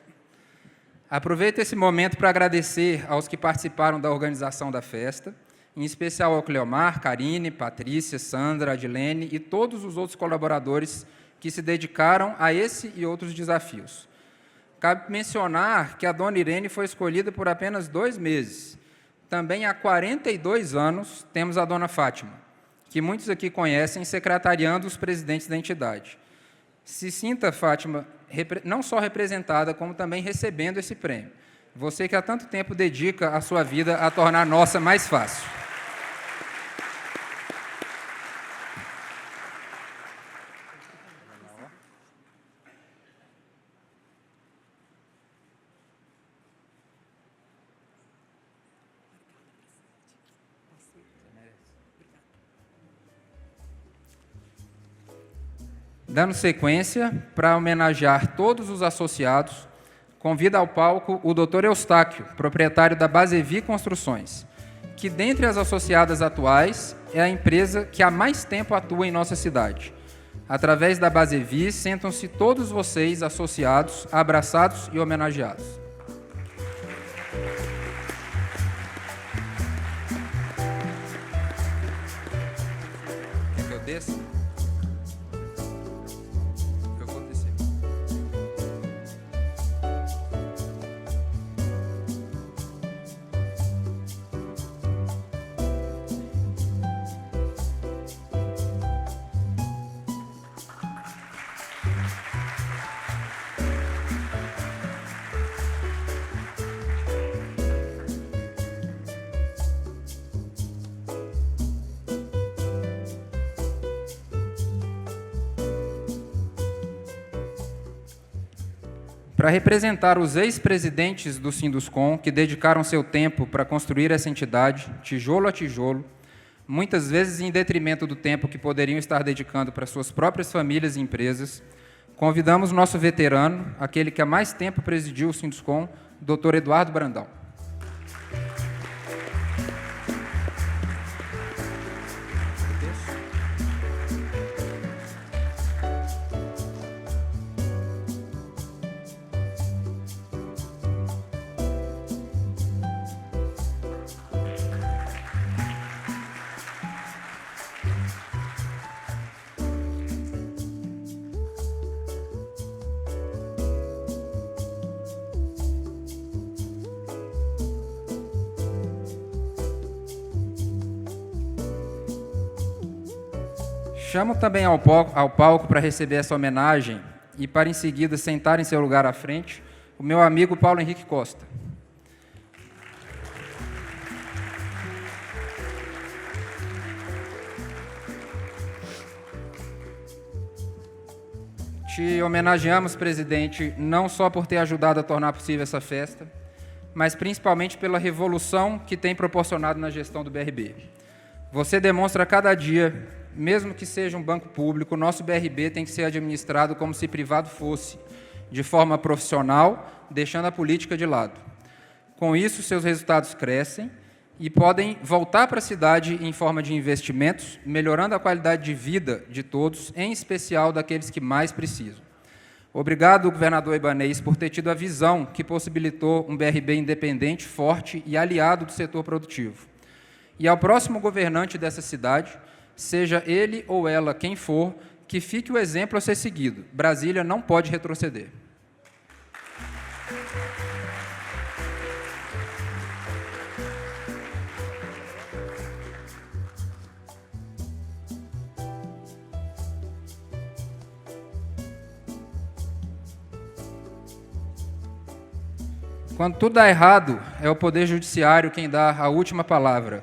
Aproveito esse momento para agradecer aos que participaram da organização da festa, em especial ao Cleomar, Karine, Patrícia, Sandra, Adilene e todos os outros colaboradores que se dedicaram a esse e outros desafios. Cabe mencionar que a Dona Irene foi escolhida por apenas 2 meses. Também há 42 anos temos a Dona Fátima, que muitos aqui conhecem, secretariando os presidentes da entidade. Se sinta, Fátima, não só representada, como também recebendo esse prêmio. Você que há tanto tempo dedica a sua vida a tornar a nossa mais fácil. Dando sequência, para homenagear todos os associados, convido ao palco o Dr. Eustáquio, proprietário da Basevi Construções, que, dentre as associadas atuais, é a empresa que há mais tempo atua em nossa cidade. Através da Basevi, sentam-se todos vocês associados, abraçados e homenageados. Quer que eu desça? Eu vou descer. Para representar os ex-presidentes do Sinduscom, que dedicaram seu tempo para construir essa entidade, tijolo a tijolo, muitas vezes em detrimento do tempo que poderiam estar dedicando para suas próprias famílias e empresas, convidamos nosso veterano, aquele que há mais tempo presidiu o Sinduscom, Dr. Eduardo Brandão. Chamo também ao palco para receber essa homenagem e para, em seguida, sentar em seu lugar à frente, o meu amigo Paulo Henrique Costa. Te homenageamos, presidente, não só por ter ajudado a tornar possível essa festa, mas principalmente pela revolução que tem proporcionado na gestão do BRB. Você demonstra a cada dia, mesmo que seja um banco público, o nosso BRB tem que ser administrado como se privado fosse, de forma profissional, deixando a política de lado. Com isso, seus resultados crescem e podem voltar para a cidade em forma de investimentos, melhorando a qualidade de vida de todos, em especial daqueles que mais precisam. Obrigado, governador Ibanez, por ter tido a visão que possibilitou um BRB independente, forte e aliado do setor produtivo. E ao próximo governante dessa cidade, seja ele ou ela quem for, que fique o exemplo a ser seguido. Brasília não pode retroceder. Quando tudo dá errado, é o Poder Judiciário quem dá a última palavra.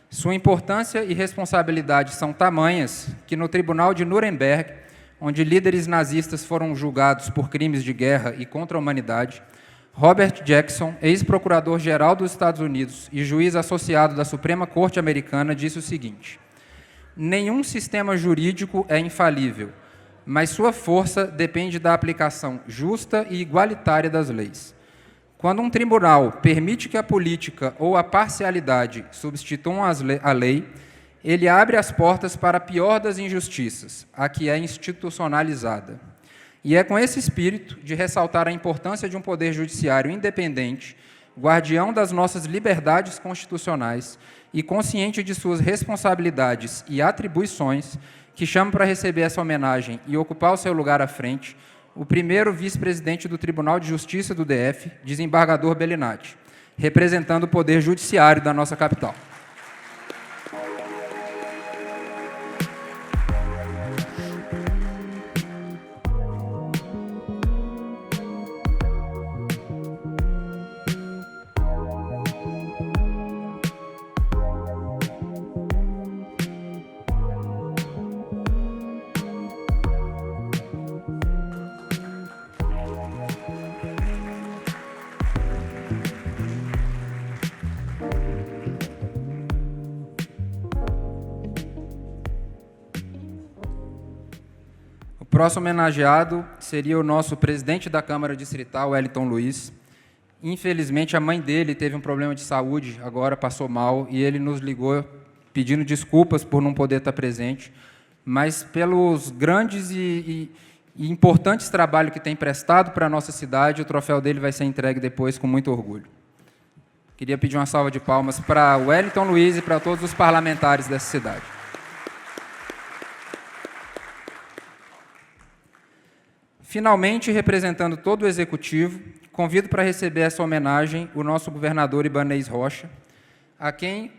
Sua importância e responsabilidade são tamanhas que no Tribunal de Nuremberg, onde líderes nazistas foram julgados por crimes de guerra e contra a humanidade, Robert Jackson, ex-procurador-geral dos Estados Unidos e juiz associado da Suprema Corte Americana, disse o seguinte: nenhum sistema jurídico é infalível, mas sua força depende da aplicação justa e igualitária das leis. Quando um tribunal permite que a política ou a parcialidade substituam a lei, ele abre as portas para a pior das injustiças, a que é institucionalizada. E é com esse espírito de ressaltar a importância de um poder judiciário independente, guardião das nossas liberdades constitucionais e consciente de suas responsabilidades e atribuições, que chamo para receber essa homenagem e ocupar o seu lugar à frente, o primeiro vice-presidente do Tribunal de Justiça do DF, desembargador Bellinati, representando o Poder Judiciário da nossa capital. próximo homenageado seria o nosso presidente da Câmara Distrital, Wellington Luiz. Infelizmente, a mãe dele teve um problema de saúde, agora passou mal, e ele nos ligou pedindo desculpas por não poder estar presente, mas pelos grandes e importantes trabalhos que tem prestado para a nossa cidade, o troféu dele vai ser entregue depois com muito orgulho. Queria pedir uma salva de palmas para Wellington Luiz e para todos os parlamentares dessa cidade. Finalmente, representando todo o Executivo, convido para receber essa homenagem o nosso governador Ibanez Rocha, a quem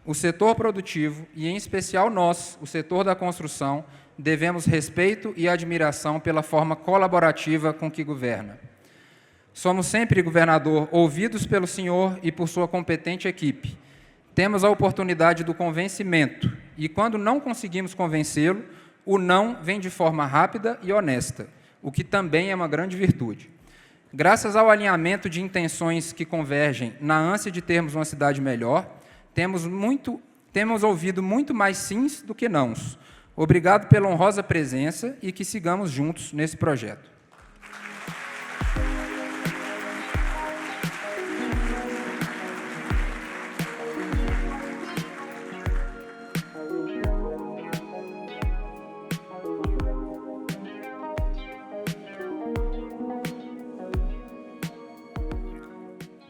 o setor produtivo, e em especial nós, o setor da construção, devemos respeito e admiração pela forma colaborativa com que governa. Somos sempre, governador, ouvidos pelo senhor e por sua competente equipe. Temos a oportunidade do convencimento, e quando não conseguimos convencê-lo, o não vem de forma rápida e honesta, o que também é uma grande virtude. Graças ao alinhamento de intenções que convergem na ânsia de termos uma cidade melhor, temos ouvido muito mais sims do que nãos. Obrigado pela honrosa presença e que sigamos juntos nesse projeto.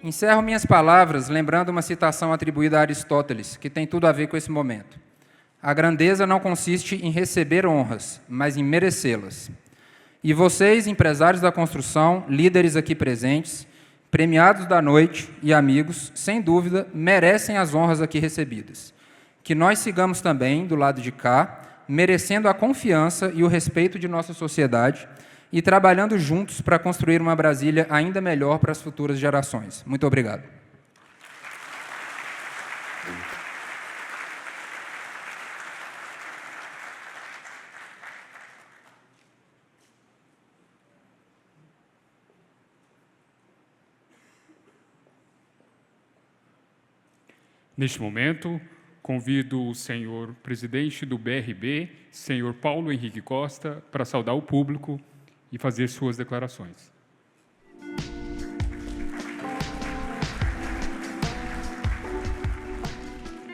Encerro minhas palavras lembrando uma citação atribuída a Aristóteles, que tem tudo a ver com esse momento. A grandeza não consiste em receber honras, mas em merecê-las. E vocês, empresários da construção, líderes aqui presentes, premiados da noite e amigos, sem dúvida, merecem as honras aqui recebidas. Que nós sigamos também, do lado de cá, merecendo a confiança e o respeito de nossa sociedade, e trabalhando juntos para construir uma Brasília ainda melhor para as futuras gerações. Muito obrigado. Neste momento, convido o senhor presidente do BRB, senhor Paulo Henrique Costa, para saudar o público e fazer suas declarações.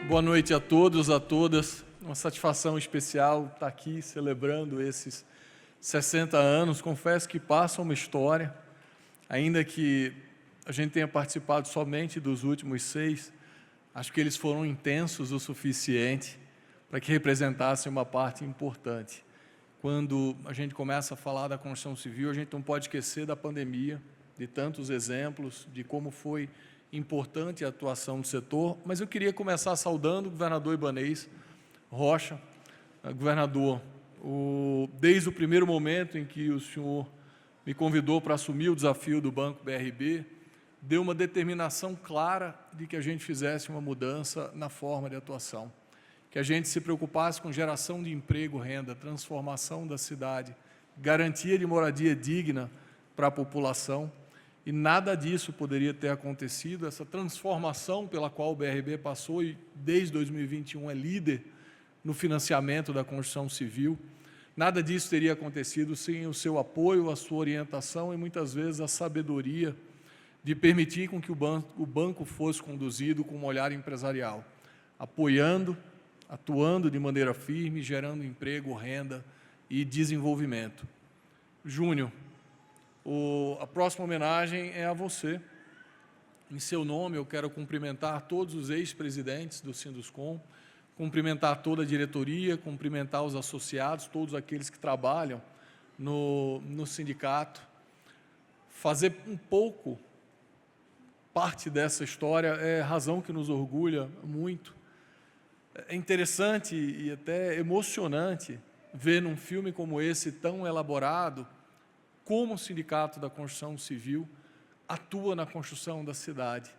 Boa noite a todos, a todas. Uma satisfação especial estar aqui celebrando esses 60 anos. Confesso que passa uma história, ainda que a gente tenha participado somente dos últimos 6, acho que eles foram intensos o suficiente para que representassem uma parte importante. Quando a gente começa a falar da construção civil, a gente não pode esquecer da pandemia, de tantos exemplos, de como foi importante a atuação do setor, mas eu queria começar saudando o governador Ibanez Rocha. Governador, desde o primeiro momento em que o senhor me convidou para assumir o desafio do Banco BRB, deu uma determinação clara de que a gente fizesse uma mudança na forma de atuação, que a gente se preocupasse com geração de emprego, renda, transformação da cidade, garantia de moradia digna para a população, e nada disso poderia ter acontecido. Essa transformação pela qual o BRB passou e desde 2021 é líder no financiamento da construção civil, nada disso teria acontecido sem o seu apoio, a sua orientação e muitas vezes a sabedoria de permitir com que o banco fosse conduzido com um olhar empresarial, apoiando, atuando de maneira firme, gerando emprego, renda e desenvolvimento. Júnior, a próxima homenagem é a você. Em seu nome, eu quero cumprimentar todos os ex-presidentes do Sinduscom, cumprimentar toda a diretoria, cumprimentar os associados, todos aqueles que trabalham no sindicato. Fazer um pouco parte dessa história é razão que nos orgulha muito. É interessante e até emocionante ver num filme como esse, tão elaborado, como o Sindicato da Construção Civil atua na construção da cidade.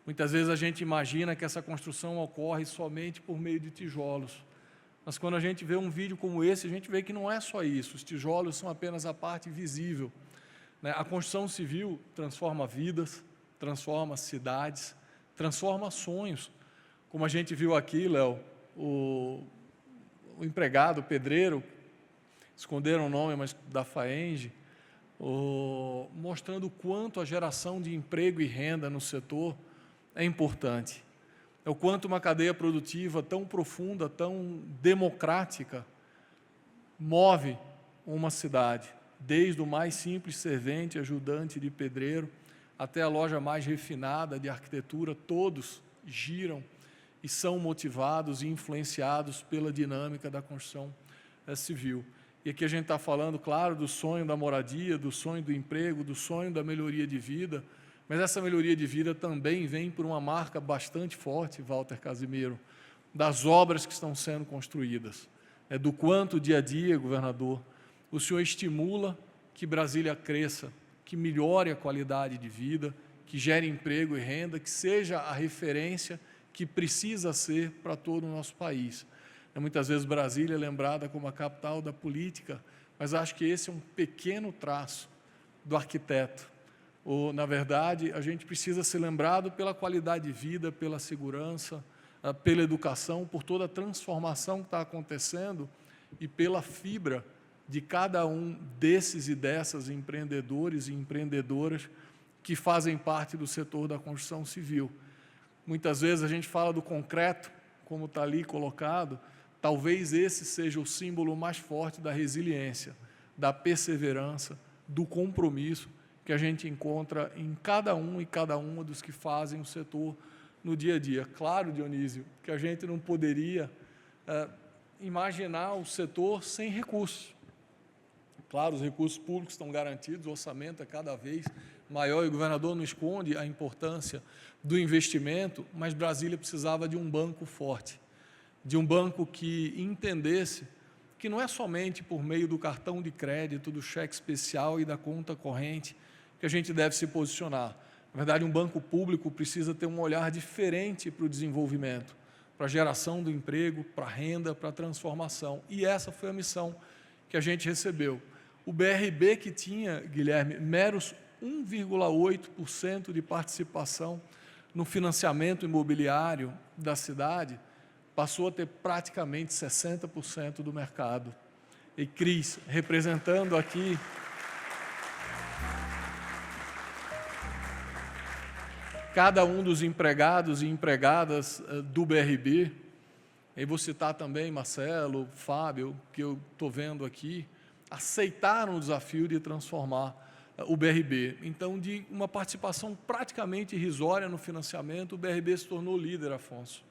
Muitas vezes a gente imagina que essa construção ocorre somente por meio de tijolos, mas quando a gente vê um vídeo como esse, a gente vê que não é só isso, os tijolos são apenas a parte visível. A construção civil transforma vidas, transforma cidades, transforma sonhos. Como a gente viu aqui, Léo, o empregado, o pedreiro, esconderam o nome, mas da FAENGE, mostrando o quanto a geração de emprego e renda no setor é importante. É o quanto uma cadeia produtiva tão profunda, tão democrática, move uma cidade, desde o mais simples servente, ajudante de pedreiro, até a loja mais refinada de arquitetura, todos giram e são motivados e influenciados pela dinâmica da construção civil. E aqui a gente está falando, claro, do sonho da moradia, do sonho do emprego, do sonho da melhoria de vida, mas essa melhoria de vida também vem por uma marca bastante forte, Walter Casimiro, das obras que estão sendo construídas, do quanto dia a dia, governador, o senhor estimula que Brasília cresça, que melhore a qualidade de vida, que gere emprego e renda, que seja a referência que precisa ser para todo o nosso país. Muitas vezes Brasília é lembrada como a capital da política, mas acho que esse é um pequeno traço do arquiteto. Ou, na verdade, a gente precisa ser lembrado pela qualidade de vida, pela segurança, pela educação, por toda a transformação que está acontecendo e pela fibra de cada um desses e dessas empreendedores e empreendedoras que fazem parte do setor da construção civil. Muitas vezes a gente fala do concreto, como está ali colocado, talvez esse seja o símbolo mais forte da resiliência, da perseverança, do compromisso que a gente encontra em cada um e cada uma dos que fazem o setor no dia a dia. Claro, Dionísio, que a gente não poderia imaginar o setor sem recursos. Claro, os recursos públicos estão garantidos, o orçamento é cada vez maior e o governador não esconde a importância do investimento, mas Brasília precisava de um banco forte, de um banco que entendesse que não é somente por meio do cartão de crédito, do cheque especial e da conta corrente que a gente deve se posicionar. Na verdade, um banco público precisa ter um olhar diferente para o desenvolvimento, para a geração do emprego, para a renda, para a transformação. E essa foi a missão que a gente recebeu. O BRB, que tinha, Guilherme, meros 1,8% de participação no financiamento imobiliário da cidade, passou a ter praticamente 60% do mercado. E Cris, representando aqui cada um dos empregados e empregadas do BRB, e vou citar também Marcelo, Fábio, que eu estou vendo aqui, aceitaram o desafio de transformar o BRB. Então, de uma participação praticamente irrisória no financiamento, o BRB se tornou líder, Afonso,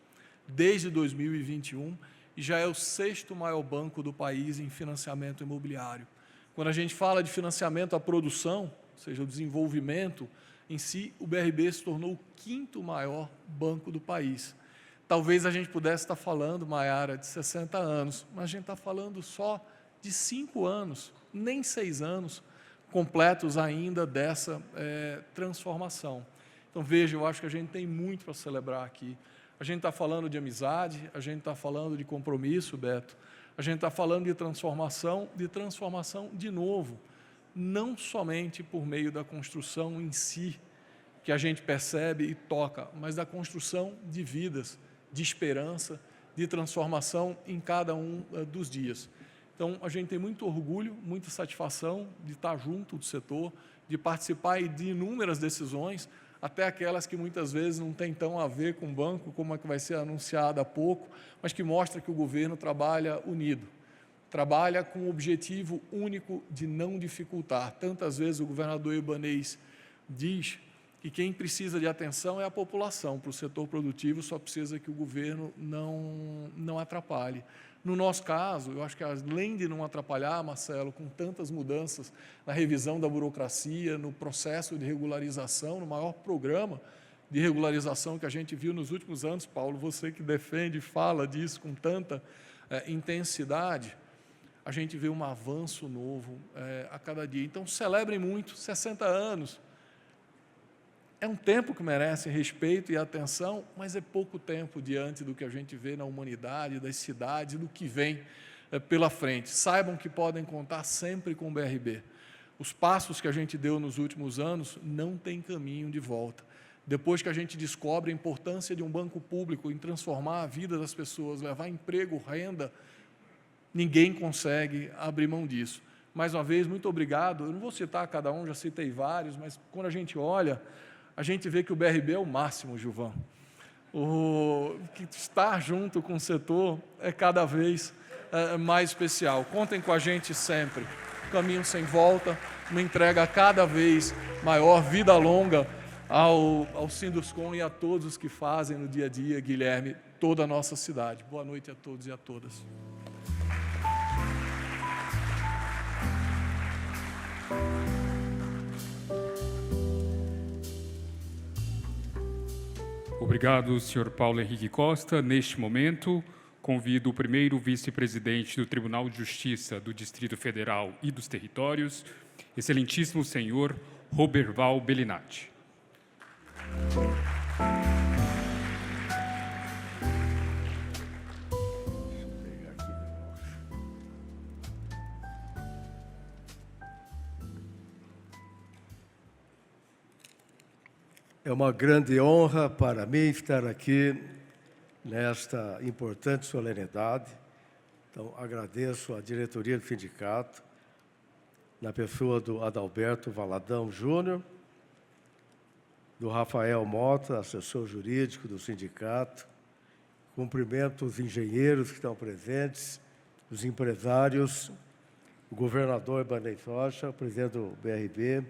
desde 2021, e já é o 6º maior banco do país em financiamento imobiliário. Quando a gente fala de financiamento à produção, ou seja, o desenvolvimento em si, o BRB se tornou o 5º maior banco do país. Talvez a gente pudesse estar falando, Maiara, de 60 anos, mas a gente está falando só de 5 anos, nem 6 anos completos ainda dessa transformação. Então, veja, eu acho que a gente tem muito para celebrar aqui. A gente está falando de amizade, a gente está falando de compromisso, Beto, a gente está falando de transformação de novo, não somente por meio da construção em si, que a gente percebe e toca, mas da construção de vidas, de esperança, de transformação em cada um dos dias. Então, a gente tem muito orgulho, muita satisfação de estar junto do setor, de participar de inúmeras decisões, até aquelas que muitas vezes não têm tão a ver com o banco, como a que vai ser anunciada há pouco, mas que mostra que o governo trabalha unido, trabalha com o objetivo único de não dificultar. Tantas vezes o governador Ibanez diz que quem precisa de atenção é a população, para o setor produtivo só precisa que o governo não atrapalhe. No nosso caso, eu acho que além de não atrapalhar, Marcelo, com tantas mudanças na revisão da burocracia, no processo de regularização, no maior programa de regularização que a gente viu nos últimos anos, Paulo, você que defende e fala disso com tanta intensidade, a gente vê um avanço novo a cada dia. Então, celebrem muito, 60 anos. É um tempo que merece respeito e atenção, mas é pouco tempo diante do que a gente vê na humanidade, das cidades, do que vem pela frente. Saibam que podem contar sempre com o BRB. Os passos que a gente deu nos últimos anos não tem caminho de volta. Depois que a gente descobre a importância de um banco público em transformar a vida das pessoas, levar emprego, renda, ninguém consegue abrir mão disso. Mais uma vez, muito obrigado. Eu não vou citar cada um, já citei vários, mas quando a gente olha, a gente vê que o BRB é o máximo, Gilvan. O que estar junto com o setor é cada vez mais especial. Contem com a gente sempre. Caminho sem volta, uma entrega cada vez maior, vida longa ao Sinduscom e a todos os que fazem no dia a dia, Guilherme, toda a nossa cidade. Boa noite a todos e a todas. Obrigado, senhor Paulo Henrique Costa. Neste momento, convido o primeiro vice-presidente do Tribunal de Justiça do Distrito Federal e dos Territórios, excelentíssimo senhor Roberval Bellinati. É uma grande honra para mim estar aqui nesta importante solenidade. Então, agradeço à diretoria do sindicato, na pessoa do Adalberto Valadão Júnior, do Rafael Mota, assessor jurídico do sindicato. Cumprimento os engenheiros que estão presentes, os empresários, o governador Ibanez Rocha, o presidente do BRB,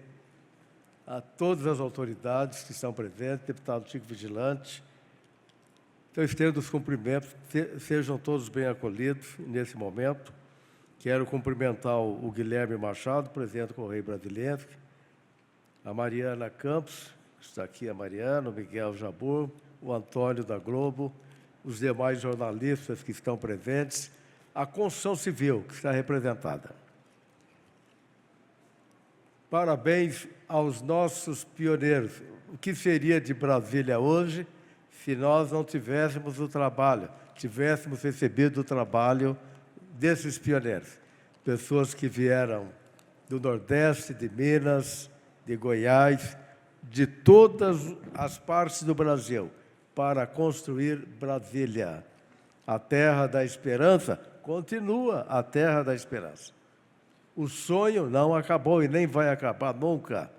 a todas as autoridades que estão presentes, deputado Chico Vigilante. Então, estendo os cumprimentos, sejam todos bem acolhidos nesse momento. Quero cumprimentar o Guilherme Machado, presidente do Correio Brasiliense, a Mariana Campos, está aqui a Mariana, o Miguel Jabur, o Antônio da Globo, os demais jornalistas que estão presentes, a construção civil que está representada. Parabéns aos nossos pioneiros. O que seria de Brasília hoje se nós não tivéssemos o trabalho, tivéssemos recebido o trabalho desses pioneiros? Pessoas que vieram do Nordeste, de Minas, de Goiás, de todas as partes do Brasil, para construir Brasília. A terra da esperança continua a terra da esperança. O sonho não acabou e nem vai acabar nunca.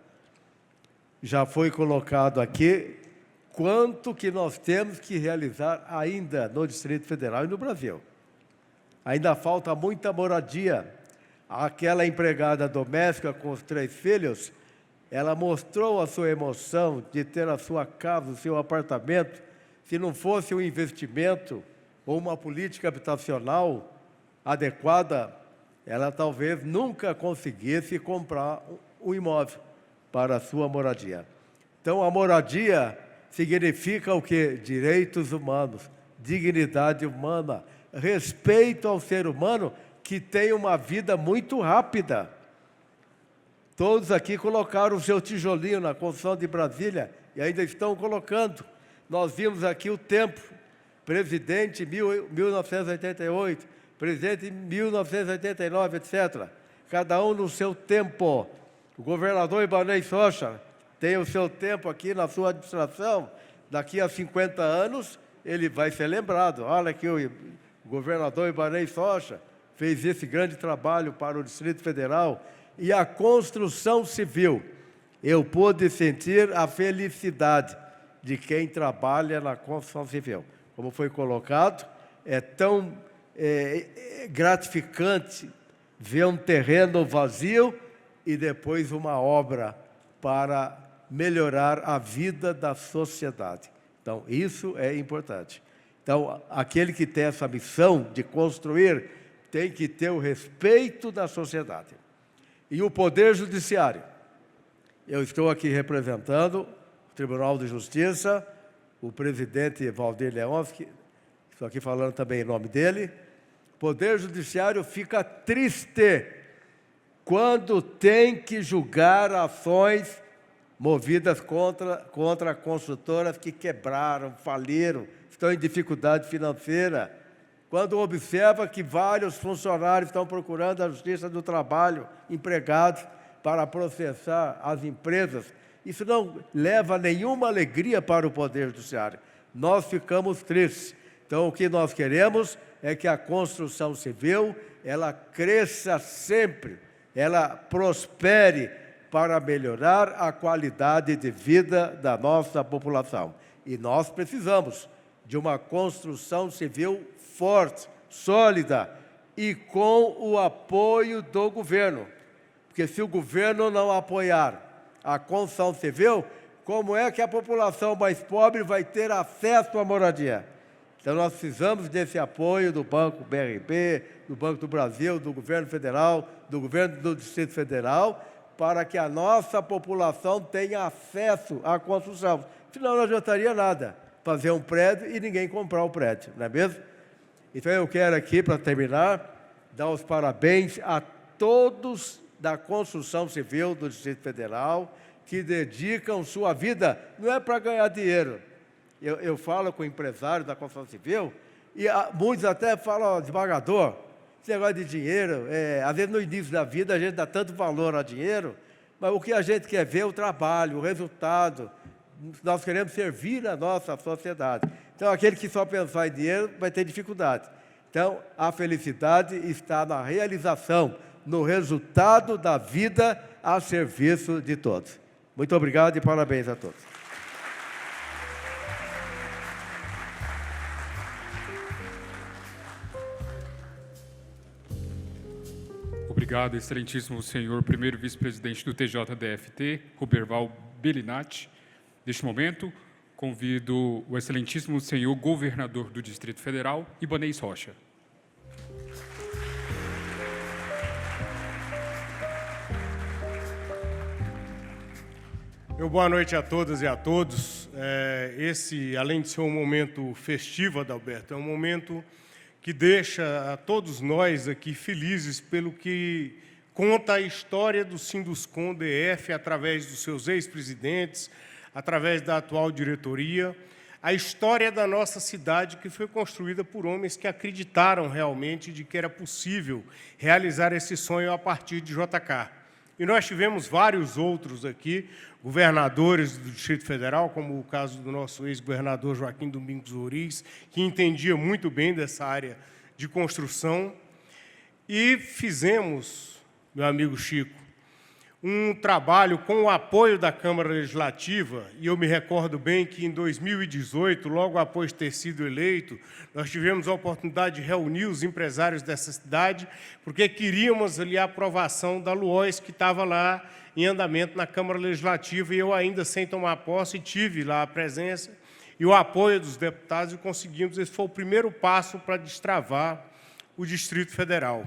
Já foi colocado aqui quanto que nós temos que realizar ainda no Distrito Federal e no Brasil. Ainda falta muita moradia. Aquela empregada doméstica com os 3 filhos, ela mostrou a sua emoção de ter a sua casa, o seu apartamento. Se não fosse um investimento ou uma política habitacional adequada, ela talvez nunca conseguisse comprar um imóvel para a sua moradia. Então, a moradia significa o quê? Direitos humanos, dignidade humana, respeito ao ser humano que tem uma vida muito rápida. Todos aqui colocaram o seu tijolinho na construção de Brasília e ainda estão colocando. Nós vimos aqui o tempo, presidente 1988, presidente em 1989, etc. Cada um no seu tempo. O governador Ibanez Rocha tem o seu tempo aqui na sua administração. Daqui a 50 anos, ele vai ser lembrado. Olha que o governador Ibanez Rocha fez esse grande trabalho para o Distrito Federal. E a construção civil, eu pude sentir a felicidade de quem trabalha na construção civil. Como foi colocado, é tão gratificante ver um terreno vazio e depois uma obra para melhorar a vida da sociedade. Então, isso é importante. Então, aquele que tem essa missão de construir tem que ter o respeito da sociedade. E o Poder Judiciário. Eu estou aqui representando o Tribunal de Justiça, o presidente Valdir Leonski, estou aqui falando também em nome dele. O Poder Judiciário fica triste quando tem que julgar ações movidas contra construtoras que quebraram, faliram, estão em dificuldade financeira. Quando observa que vários funcionários estão procurando a Justiça do Trabalho, empregados, para processar as empresas, isso não leva nenhuma alegria para o Poder Judiciário. Nós ficamos tristes. Então, o que nós queremos é que a construção civil ela cresça sempre, ela prospere para melhorar a qualidade de vida da nossa população. E nós precisamos de uma construção civil forte, sólida e com o apoio do governo. Porque se o governo não apoiar a construção civil, como é que a população mais pobre vai ter acesso à moradia? Então nós precisamos desse apoio do Banco BRB, do Banco do Brasil, do governo federal, do governo do Distrito Federal, para que a nossa população tenha acesso à construção. Senão não adiantaria nada fazer um prédio e ninguém comprar o prédio, não é mesmo? Então eu quero aqui, para terminar, dar os parabéns a todos da construção civil do Distrito Federal que dedicam sua vida, não é para ganhar dinheiro. Eu falo com empresários da construção civil e muitos até falam devagador, esse negócio de dinheiro, às vezes no início da vida a gente dá tanto valor a dinheiro, mas o que a gente quer ver é o trabalho, o resultado. Nós queremos servir a nossa sociedade. Então, aquele que só pensar em dinheiro vai ter dificuldade. Então, a felicidade está na realização, no resultado da vida a serviço de todos. Muito obrigado e parabéns a todos. Obrigado, excelentíssimo senhor primeiro vice-presidente do TJDFT, Roberval Bellinati. Neste momento, convido o excelentíssimo senhor governador do Distrito Federal, Ibanez Rocha. Boa noite a todas e a todos. Esse, além de ser um momento festivo, Adalberto, é um momento que deixa a todos nós aqui felizes pelo que conta a história do Sinduscom DF através dos seus ex-presidentes, através da atual diretoria, a história da nossa cidade que foi construída por homens que acreditaram realmente de que era possível realizar esse sonho a partir de JK. E nós tivemos vários outros aqui, governadores do Distrito Federal, como o caso do nosso ex-governador Joaquim Domingos Ouriz, que entendia muito bem dessa área de construção. E fizemos, meu amigo Chico, um trabalho com o apoio da Câmara Legislativa, e eu me recordo bem que em 2018, logo após ter sido eleito, nós tivemos a oportunidade de reunir os empresários dessa cidade, porque queríamos ali a aprovação da LUOS, que estava lá em andamento na Câmara Legislativa, e eu ainda sem tomar posse tive lá a presença e o apoio dos deputados e conseguimos, esse foi o primeiro passo para destravar o Distrito Federal.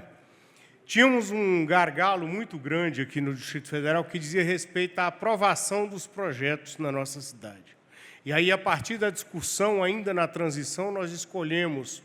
Tínhamos um gargalo muito grande aqui no Distrito Federal que dizia respeito à aprovação dos projetos na nossa cidade. E aí, a partir da discussão, ainda na transição, nós escolhemos,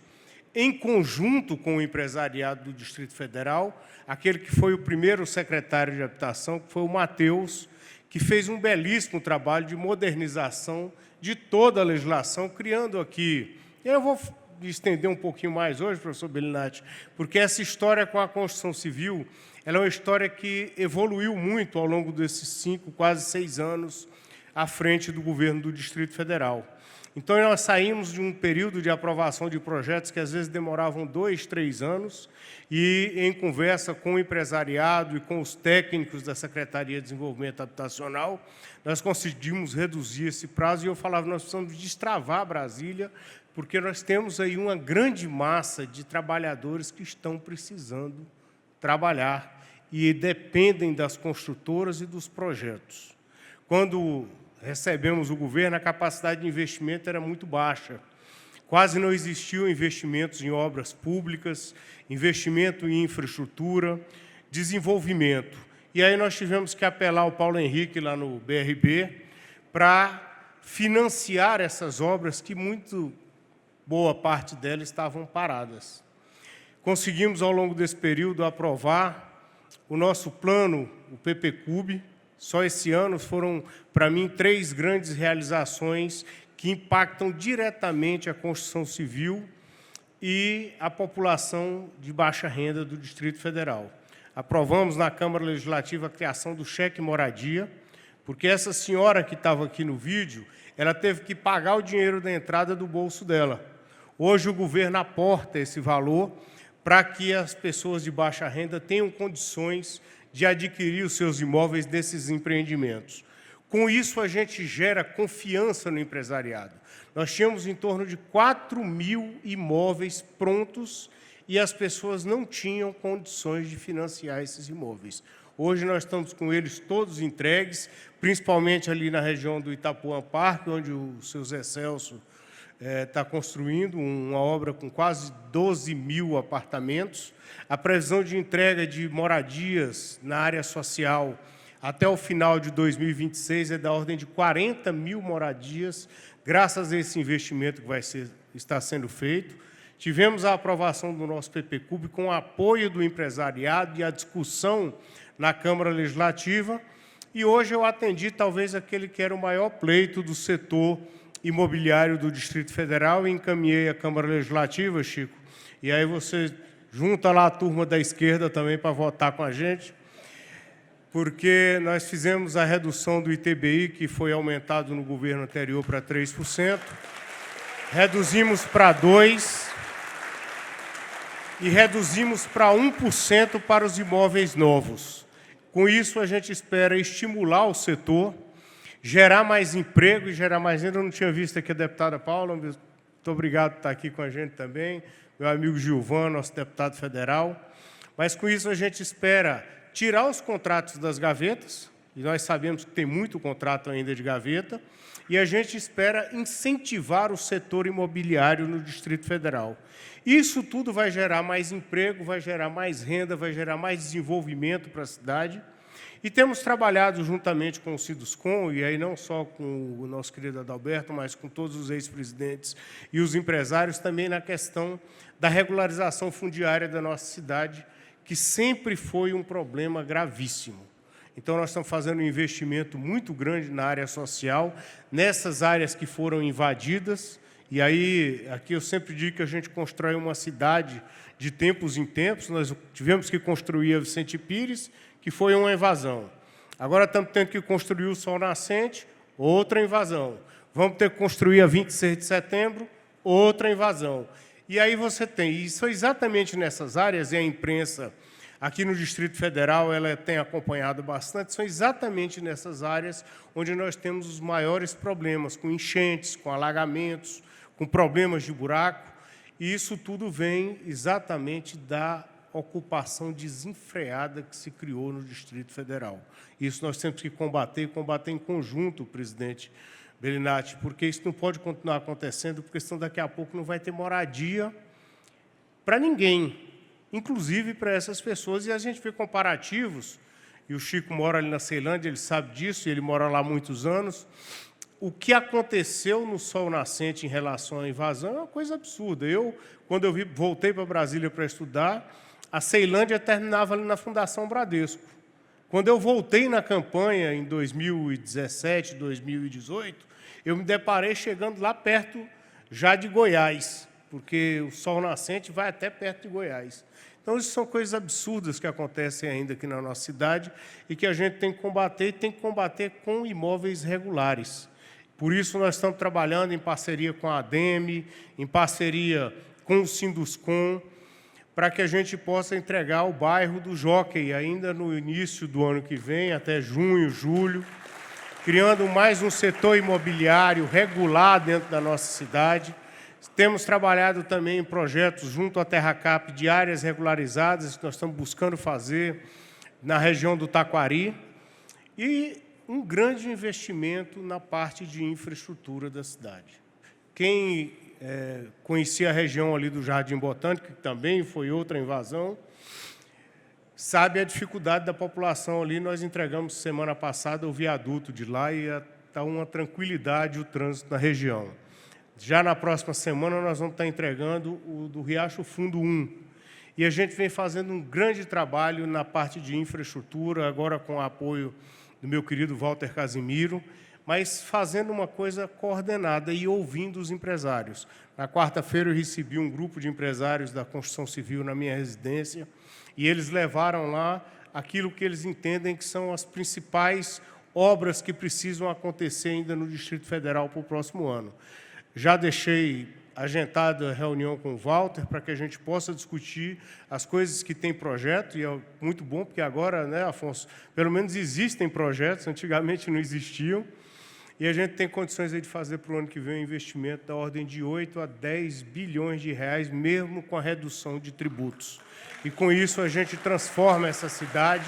em conjunto com o empresariado do Distrito Federal, aquele que foi o primeiro secretário de Habitação, que foi o Matheus, que fez um belíssimo trabalho de modernização de toda a legislação, criando aqui... Eu vou estender um pouquinho mais hoje, professor Bellinati, porque essa história com a construção civil, ela é uma história que evoluiu muito ao longo desses 5, quase 6 anos à frente do governo do Distrito Federal. Então, nós saímos de um período de aprovação de projetos que às vezes demoravam 2, 3 anos, e em conversa com o empresariado e com os técnicos da Secretaria de Desenvolvimento Habitacional, nós conseguimos reduzir esse prazo, e eu falava, nós precisamos destravar Brasília, porque nós temos aí uma grande massa de trabalhadores que estão precisando trabalhar e dependem das construtoras e dos projetos. Quando recebemos o governo, a capacidade de investimento era muito baixa. Quase não existiam investimentos em obras públicas, investimento em infraestrutura, desenvolvimento. E aí nós tivemos que apelar ao Paulo Henrique, lá no BRB, para financiar essas obras que muito boa parte delas estavam paradas. Conseguimos, ao longo desse período, aprovar o nosso plano, o PPCUB. Só esse ano foram, para mim, 3 grandes realizações que impactam diretamente a construção civil e a população de baixa renda do Distrito Federal. Aprovamos na Câmara Legislativa a criação do cheque moradia, porque essa senhora que estava aqui no vídeo, ela teve que pagar o dinheiro da entrada do bolso dela. Hoje o governo aporta esse valor para que as pessoas de baixa renda tenham condições de adquirir os seus imóveis desses empreendimentos. Com isso, a gente gera confiança no empresariado. Nós tínhamos em torno de 4.000 imóveis prontos e as pessoas não tinham condições de financiar esses imóveis. Hoje nós estamos com eles todos entregues, principalmente ali na região do Itapuã Parque, onde o seu Zé Celso está construindo uma obra com quase 12.000 apartamentos. A previsão de entrega de moradias na área social até o final de 2026 é da ordem de 40.000 moradias, graças a esse investimento que está sendo feito. Tivemos a aprovação do nosso PPCUB com o apoio do empresariado e a discussão na Câmara Legislativa, e hoje eu atendi talvez aquele que era o maior pleito do setor imobiliário do Distrito Federal e encaminhei à Câmara Legislativa, Chico, e aí você junta lá a turma da esquerda também para votar com a gente, porque nós fizemos a redução do ITBI, que foi aumentado no governo anterior para 3%, reduzimos para 2% e reduzimos para 1% para os imóveis novos. Com isso, a gente espera estimular o setor, gerar mais emprego e gerar mais renda. Eu não tinha visto aqui a deputada Paula, muito obrigado por estar aqui com a gente também, meu amigo Gilvan, nosso deputado federal. Mas, com isso, a gente espera tirar os contratos das gavetas, e nós sabemos que tem muito contrato ainda de gaveta, e a gente espera incentivar o setor imobiliário no Distrito Federal. Isso tudo vai gerar mais emprego, vai gerar mais renda, vai gerar mais desenvolvimento para a cidade. E temos trabalhado juntamente com o Sinduscom, e aí não só com o nosso querido Adalberto, mas com todos os ex-presidentes e os empresários, também na questão da regularização fundiária da nossa cidade, que sempre foi um problema gravíssimo. Então, nós estamos fazendo um investimento muito grande na área social, nessas áreas que foram invadidas. E aí, aqui eu sempre digo que a gente constrói uma cidade de tempos em tempos. Nós tivemos que construir a Vicente Pires, que foi uma invasão. Agora estamos tendo que construir o Sol Nascente, outra invasão. Vamos ter que construir a 26 de setembro, outra invasão. E aí você tem, e são exatamente nessas áreas, e a imprensa aqui no Distrito Federal ela tem acompanhado bastante, são exatamente nessas áreas onde nós temos os maiores problemas, com enchentes, com alagamentos, com problemas de buraco, e isso tudo vem exatamente da ocupação desenfreada que se criou no Distrito Federal. Isso nós temos que combater, e combater em conjunto, presidente Bellinati, porque isso não pode continuar acontecendo, porque senão daqui a pouco não vai ter moradia para ninguém, inclusive para essas pessoas. E a gente vê comparativos, e o Chico mora ali na Ceilândia, ele sabe disso, e ele mora lá há muitos anos. O que aconteceu no Sol Nascente em relação à invasão é uma coisa absurda. Quando eu voltei para Brasília para estudar, a Ceilândia terminava ali na Fundação Bradesco. Quando eu voltei na campanha em 2017, 2018, eu me deparei chegando lá perto já de Goiás, porque o Sol Nascente vai até perto de Goiás. Então, isso são coisas absurdas que acontecem ainda aqui na nossa cidade e que a gente tem que combater, e tem que combater com imóveis regulares. Por isso, nós estamos trabalhando em parceria com a ADEME, em parceria com o Sinduscom, para que a gente possa entregar o bairro do Jockey ainda no início do ano que vem, até junho, julho, criando mais um setor imobiliário regular dentro da nossa cidade. Temos trabalhado também em projetos junto à Terracap de áreas regularizadas, que nós estamos buscando fazer na região do Taquari, e um grande investimento na parte de infraestrutura da cidade. Quem conhecia a região ali do Jardim Botânico, que também foi outra invasão, sabe a dificuldade da população ali. Nós entregamos semana passada o viaduto de lá e está uma tranquilidade o trânsito na região. Já na próxima semana nós vamos estar entregando o do Riacho Fundo 1. E a gente vem fazendo um grande trabalho na parte de infraestrutura, agora com o apoio do meu querido Walter Casimiro, mas fazendo uma coisa coordenada e ouvindo os empresários. Na quarta-feira eu recebi um grupo de empresários da construção civil na minha residência e eles levaram lá aquilo que eles entendem que são as principais obras que precisam acontecer ainda no Distrito Federal para o próximo ano. Já deixei agendado a reunião com o Walter para que a gente possa discutir as coisas que tem projeto, e é muito bom, porque agora, né, Afonso, pelo menos existem projetos, antigamente não existiam, e a gente tem condições aí de fazer para o ano que vem um investimento da ordem de 8 a 10 bilhões de reais, mesmo com a redução de tributos. E com isso a gente transforma essa cidade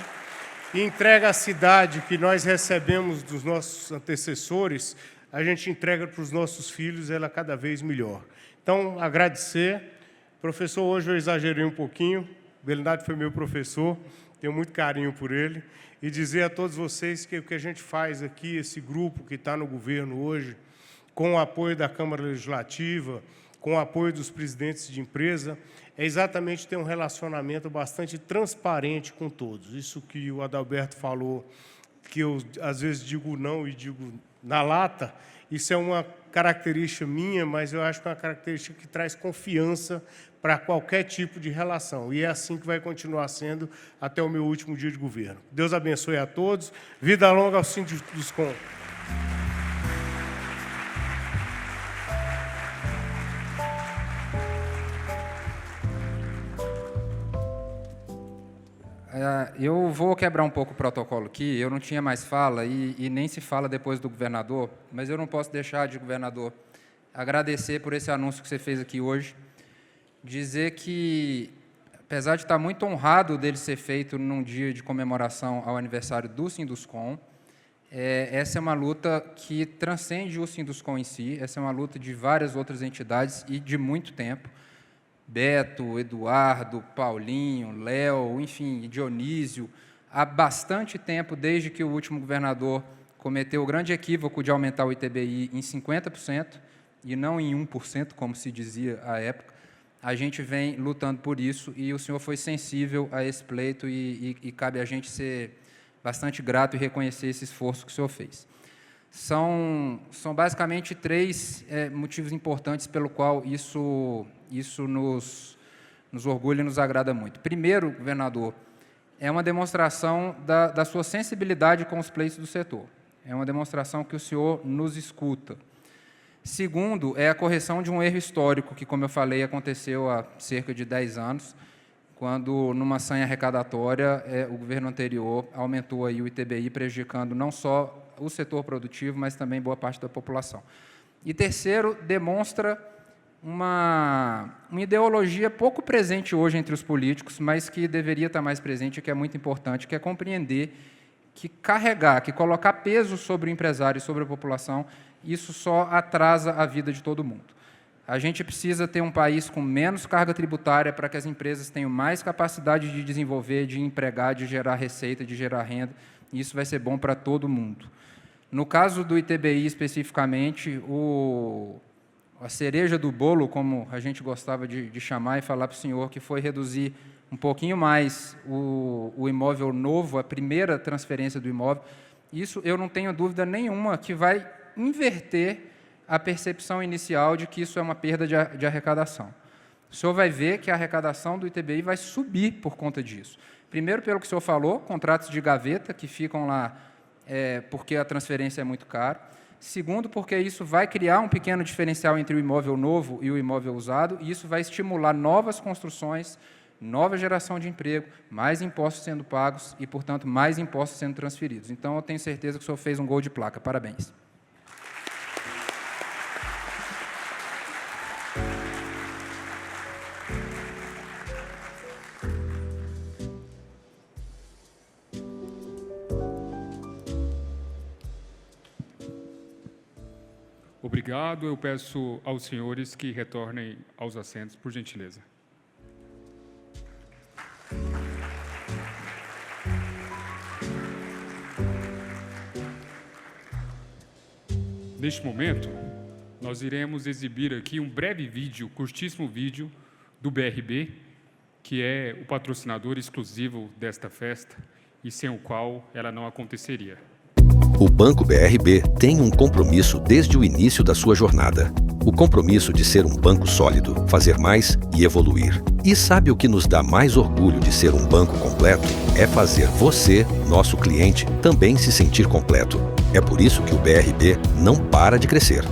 e entrega a cidade que nós recebemos dos nossos antecessores, a gente entrega para os nossos filhos, ela cada vez melhor. Então, agradecer. Professor, hoje eu exagerei um pouquinho, Bernardo foi meu professor, tenho muito carinho por ele, e dizer a todos vocês que o que a gente faz aqui, esse grupo que está no governo hoje, com o apoio da Câmara Legislativa, com o apoio dos presidentes de empresa, é exatamente ter um relacionamento bastante transparente com todos. Isso que o Adalberto falou, que eu às vezes digo não e digo na lata, isso é uma característica minha, mas eu acho que é uma característica que traz confiança para qualquer tipo de relação. E é assim que vai continuar sendo até o meu último dia de governo. Deus abençoe a todos. Vida longa ao Sinduscom. Eu vou quebrar um pouco o protocolo aqui, eu não tinha mais fala e nem se fala depois do governador, mas eu não posso deixar de, governador, agradecer por esse anúncio que você fez aqui hoje, dizer que, apesar de estar muito honrado dele ser feito num dia de comemoração ao aniversário do Sinduscom, essa é uma luta que transcende o Sinduscom em si, essa é uma luta de várias outras entidades e de muito tempo. Beto, Eduardo, Paulinho, Léo, enfim, Dionísio, há bastante tempo, desde que o último governador cometeu o grande equívoco de aumentar o ITBI em 50% e não em 1%, como se dizia à época, a gente vem lutando por isso e o senhor foi sensível a esse pleito e cabe a gente ser bastante grato e reconhecer esse esforço que o senhor fez. São basicamente 3 motivos importantes pelo qual isso nos orgulha e nos agrada muito. Primeiro, governador, é uma demonstração da sua sensibilidade com os pleitos do setor. É uma demonstração que o senhor nos escuta. Segundo, é a correção de um erro histórico que, como eu falei, aconteceu há cerca de 10 anos, quando, numa sanha arrecadatória, o governo anterior aumentou aí o ITBI, prejudicando não só o setor produtivo, mas também boa parte da população. E terceiro, demonstra uma ideologia pouco presente hoje entre os políticos, mas que deveria estar mais presente e que é muito importante, que é compreender que que colocar peso sobre o empresário e sobre a população, isso só atrasa a vida de todo mundo. A gente precisa ter um país com menos carga tributária para que as empresas tenham mais capacidade de desenvolver, de empregar, de gerar receita, de gerar renda, e isso vai ser bom para todo mundo. No caso do ITBI, especificamente, a cereja do bolo, como a gente gostava de chamar e falar para o senhor, que foi reduzir um pouquinho mais o imóvel novo, a primeira transferência do imóvel, isso eu não tenho dúvida nenhuma que vai inverter a percepção inicial de que isso é uma perda de arrecadação. O senhor vai ver que a arrecadação do ITBI vai subir por conta disso. Primeiro, pelo que o senhor falou, contratos de gaveta que ficam lá porque a transferência é muito cara. Segundo, porque isso vai criar um pequeno diferencial entre o imóvel novo e o imóvel usado, e isso vai estimular novas construções, nova geração de emprego, mais impostos sendo pagos e, portanto, mais impostos sendo transferidos. Então, eu tenho certeza que o senhor fez um gol de placa. Parabéns. Obrigado. Eu peço aos senhores que retornem aos assentos, por gentileza. Neste momento, nós iremos exibir aqui um breve vídeo, curtíssimo vídeo, do BRB, que é o patrocinador exclusivo desta festa e sem o qual ela não aconteceria. O Banco BRB tem um compromisso desde o início da sua jornada. O compromisso de ser um banco sólido, fazer mais e evoluir. E sabe o que nos dá mais orgulho de ser um banco completo? É fazer você, nosso cliente, também se sentir completo. É por isso que o BRB não para de crescer.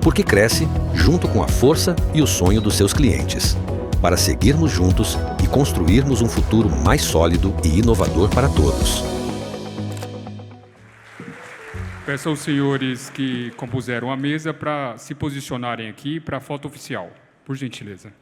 porque cresce junto com a força e o sonho dos seus clientes, para seguirmos juntos e construirmos um futuro mais sólido e inovador para todos. Peço aos senhores que compuseram a mesa para se posicionarem aqui para a foto oficial, por gentileza.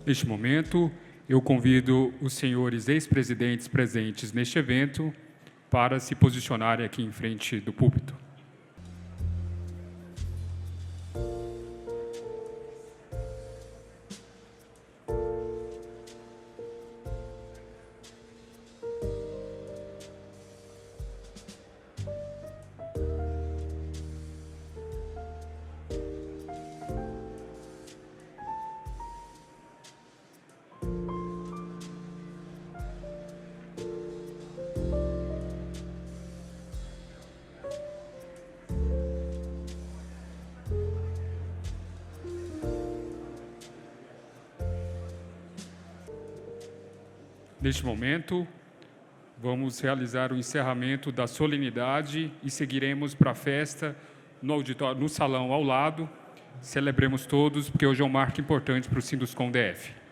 Neste momento, eu convido os senhores ex-presidentes presentes neste evento para se posicionarem aqui em frente do púlpito. Neste momento, vamos realizar o encerramento da solenidade e seguiremos para a festa no auditório, no salão ao lado. Celebremos todos, porque hoje é um marco importante para o Sinduscom DF.